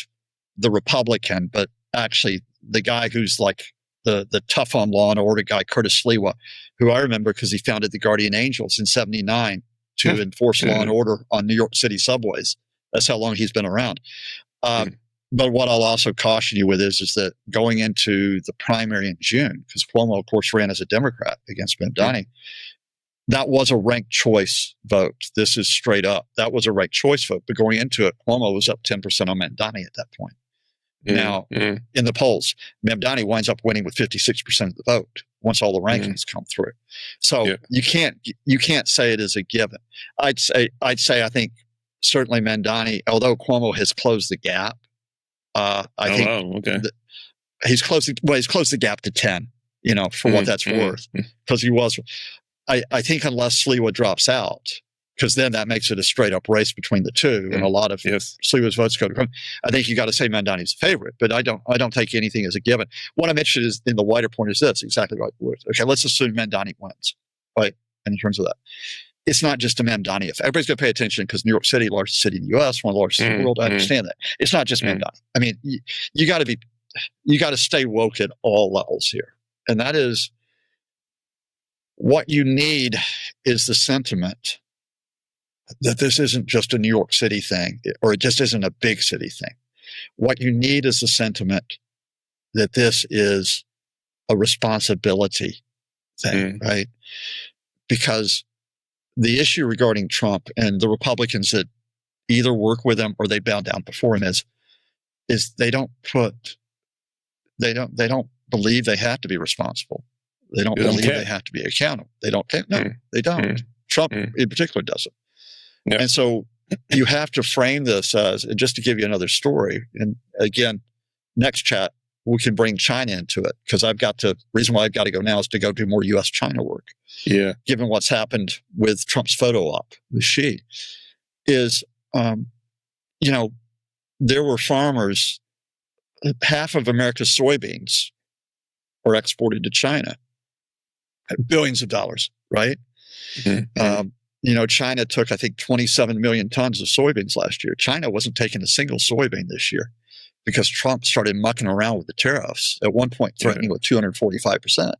the Republican, but actually the guy who's like the tough on law and order guy, Curtis Sliwa, who I remember because he founded the Guardian Angels in '79 to enforce law and order on New York City subways. That's how long he's been around. But what I'll also caution you with is that going into the primary in June, because Cuomo, of course, ran as a Democrat against Mamdani, that was a ranked choice vote. This is straight up. That was a ranked choice vote. But going into it, Cuomo was up 10% on Mamdani at that point. Now, in the polls, Mamdani winds up winning with 56% of the vote once all the rankings come through. So you can't say it is a given. I'd say I think certainly Mamdani, although Cuomo has closed the gap, he's closed the gap to 10, for what that's worth, because he was. I think unless Sliwa drops out, because then that makes it a straight up race between the two, and a lot of Sliwa's votes go to him. I think you got to say Mamdani's a favorite, but I don't take anything as a given. What I'm interested is in the wider point is this, exactly right. Okay, let's assume Mamdani wins, right? And in terms of that, it's not just a Mamdani effect. Everybody's going to pay attention because New York City, largest city in the U.S., one of the largest in the world. I understand that. It's not just Mamdani. I mean, you got to stay woke at all levels here, and that is what you need is the sentiment that this isn't just a New York City thing, or it just isn't a big city thing. What you need is a sentiment that this is a responsibility thing, right? Because the issue regarding Trump and the Republicans that either work with him or they bow down before him is they don't believe they have to be responsible. They don't believe they have to be accountable. They don't. No, they don't. Trump in particular doesn't. Yeah. And so you have to frame this as, just to give you another story. And again, next chat, we can bring China into it, because reason why I've got to go now is to go do more U.S.-China work. Yeah. Given what's happened with Trump's photo op with Xi, is, there were farmers, half of America's soybeans are exported to China, billions of dollars, right? China took, I think, 27 million tons of soybeans last year. China wasn't taking a single soybean this year because Trump started mucking around with the tariffs, at one point threatening with 245%.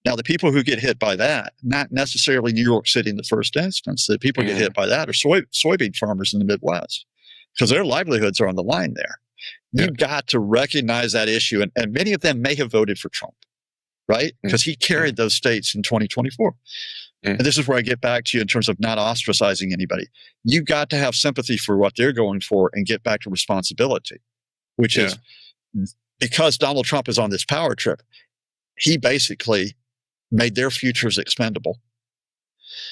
Now, the people who get hit by that, not necessarily New York City in the first instance, the people who get hit by that are soybean farmers in the Midwest, because their livelihoods are on the line there. You've got to recognize that issue. And many of them may have voted for Trump, right? Because he carried those states in 2024. And this is where I get back to you in terms of not ostracizing anybody. You've got to have sympathy for what they're going for and get back to responsibility, which is, because Donald Trump is on this power trip, he basically made their futures expendable.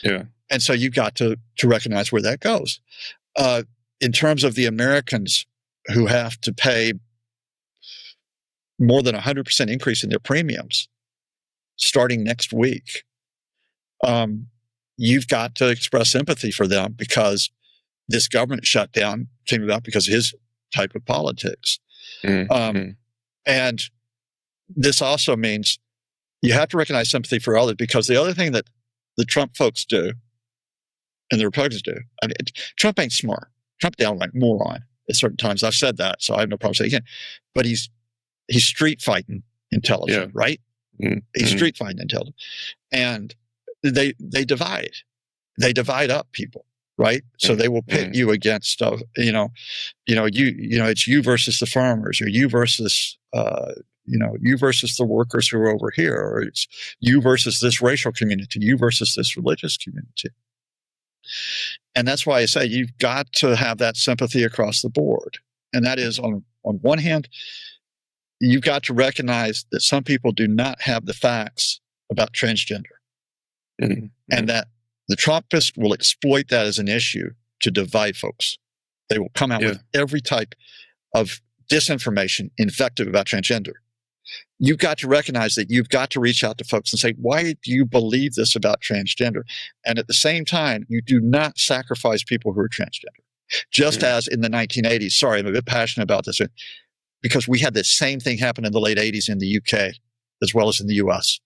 Yeah. And so you've got to recognize where that goes. In terms of the Americans who have to pay more than 100% increase in their premiums starting next week, you've got to express sympathy for them, because this government shutdown came about because of his type of politics. And this also means you have to recognize sympathy for others, because the other thing that the Trump folks do and the Republicans do, I mean, Trump ain't smart. Trump downright moron at certain times. I've said that, so I have no problem saying it again. But he's street fighting intelligent, right? He's street fighting intelligent. And they divide. They divide up people, right? So they will pit you against, it's you versus the farmers, or you versus, you versus the workers who are over here, or it's you versus this racial community, you versus this religious community. And that's why I say you've got to have that sympathy across the board. And that is, on one hand, you've got to recognize that some people do not have the facts about transgender. And that the Trumpists will exploit that as an issue to divide folks. They will come out with every type of disinformation, invective about transgender. You've got to recognize that you've got to reach out to folks and say, why do you believe this about transgender? And at the same time, you do not sacrifice people who are transgender. Just as in the 1980s, sorry, I'm a bit passionate about this, because we had the same thing happen in the late 80s in the UK as well as in the US.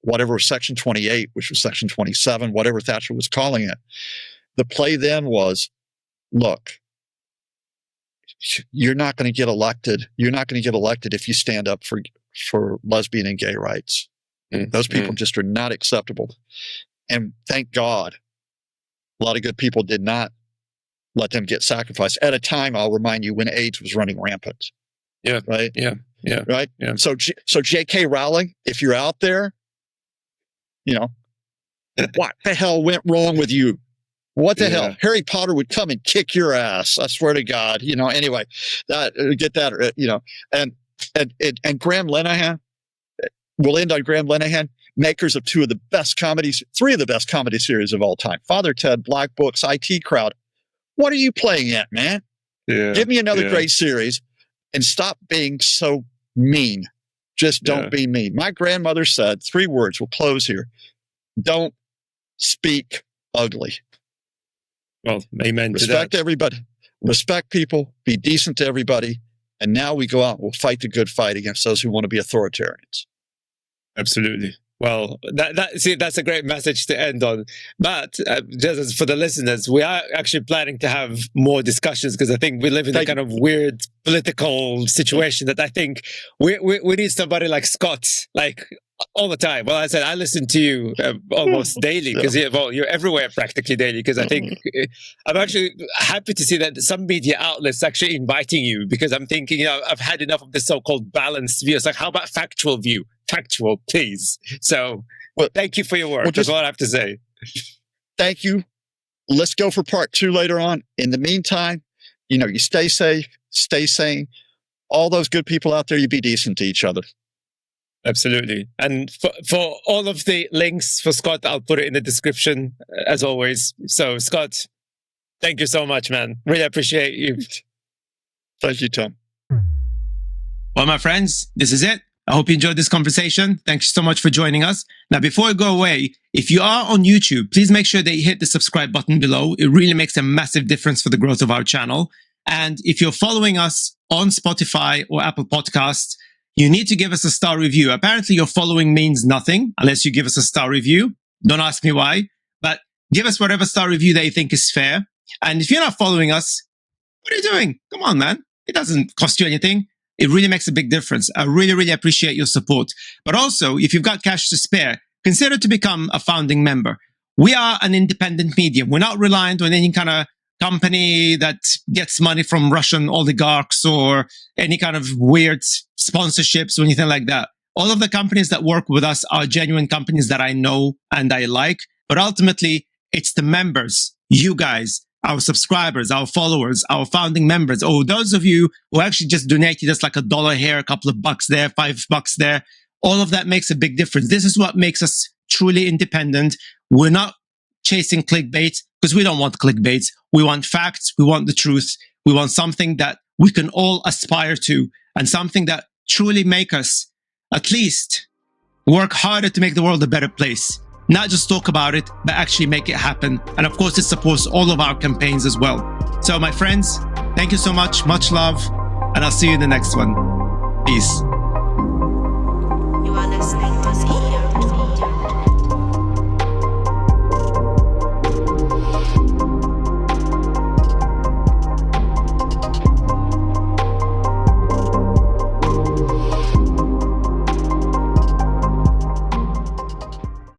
Whatever was Section 28, which was Section 27, whatever Thatcher was calling it, the play then was, look, you're not going to get elected. You're not going to get elected if you stand up for lesbian and gay rights. Those people just are not acceptable. And thank God, a lot of good people did not let them get sacrificed at a time, I'll remind you, when AIDS was running rampant. Yeah. Right? Yeah. Yeah. Right? Yeah. So J.K. Rowling, if you're out there, what the hell went wrong with you? What the hell? Harry Potter would come and kick your ass. I swear to God. Anyway, get that. And Graham Linehan. We'll end on Graham Linehan, makers of three of the best comedy series of all time: Father Ted, Black Books, IT Crowd. What are you playing at, man? Yeah. Give me another great series, and stop being so mean. Just don't be mean. My grandmother said 3 words. We'll close here. Don't speak ugly. Well, amen. Respect everybody. Respect people. Be decent to everybody. And now we go out and we'll fight the good fight against those who want to be authoritarians. Absolutely. Well, that's a great message to end on. But just as for the listeners, we are actually planning to have more discussions, because I think we live in a kind of weird political situation that I think we need somebody like Scott, like All the time. Well, I said I listen to you almost daily because you're everywhere practically daily. Because I think I'm actually happy to see that some media outlets actually inviting you, because I'm thinking, I've had enough of this so-called balanced view. It's like, how about factual view? Factual, please. So, thank you for your work. That's all I have to say. Thank you. Let's go for part 2 later on. In the meantime, you stay safe, stay sane. All those good people out there, you be decent to each other. Absolutely. And for all of the links for Scott, I'll put it in the description as always. So Scott, thank you so much, man. Really appreciate you. Thank you, Tom. Well, my friends, this is it. I hope you enjoyed this conversation. Thank you so much for joining us. Now, before I go away, if you are on YouTube, please make sure that you hit the subscribe button below. It really makes a massive difference for the growth of our channel. And if you're following us on Spotify or Apple Podcasts, you need to give us a star review. Apparently, your following means nothing unless you give us a star review. Don't ask me why, but give us whatever star review that you think is fair. And if you're not following us, what are you doing? Come on, man. It doesn't cost you anything. It really makes a big difference. I really, really appreciate your support. But also, if you've got cash to spare, consider to become a founding member. We are an independent medium. We're not reliant on any kind of company that gets money from Russian oligarchs or any kind of weird sponsorships or anything like that. All of the companies that work with us are genuine companies that I know and I like. But ultimately, it's the members, you guys, our subscribers, our followers, our founding members, or those of you who actually just donated us like $1 here, a couple of bucks there, $5 there. All of that makes a big difference. This is what makes us truly independent. We're not chasing clickbait because we don't want clickbait. We want facts. We want the truth. We want something that we can all aspire to and something that truly make us at least work harder to make the world a better place. Not just talk about it, but actually make it happen. And of course, it supports all of our campaigns as well. So my friends, thank you so much. Much love. And I'll see you in the next one. Peace.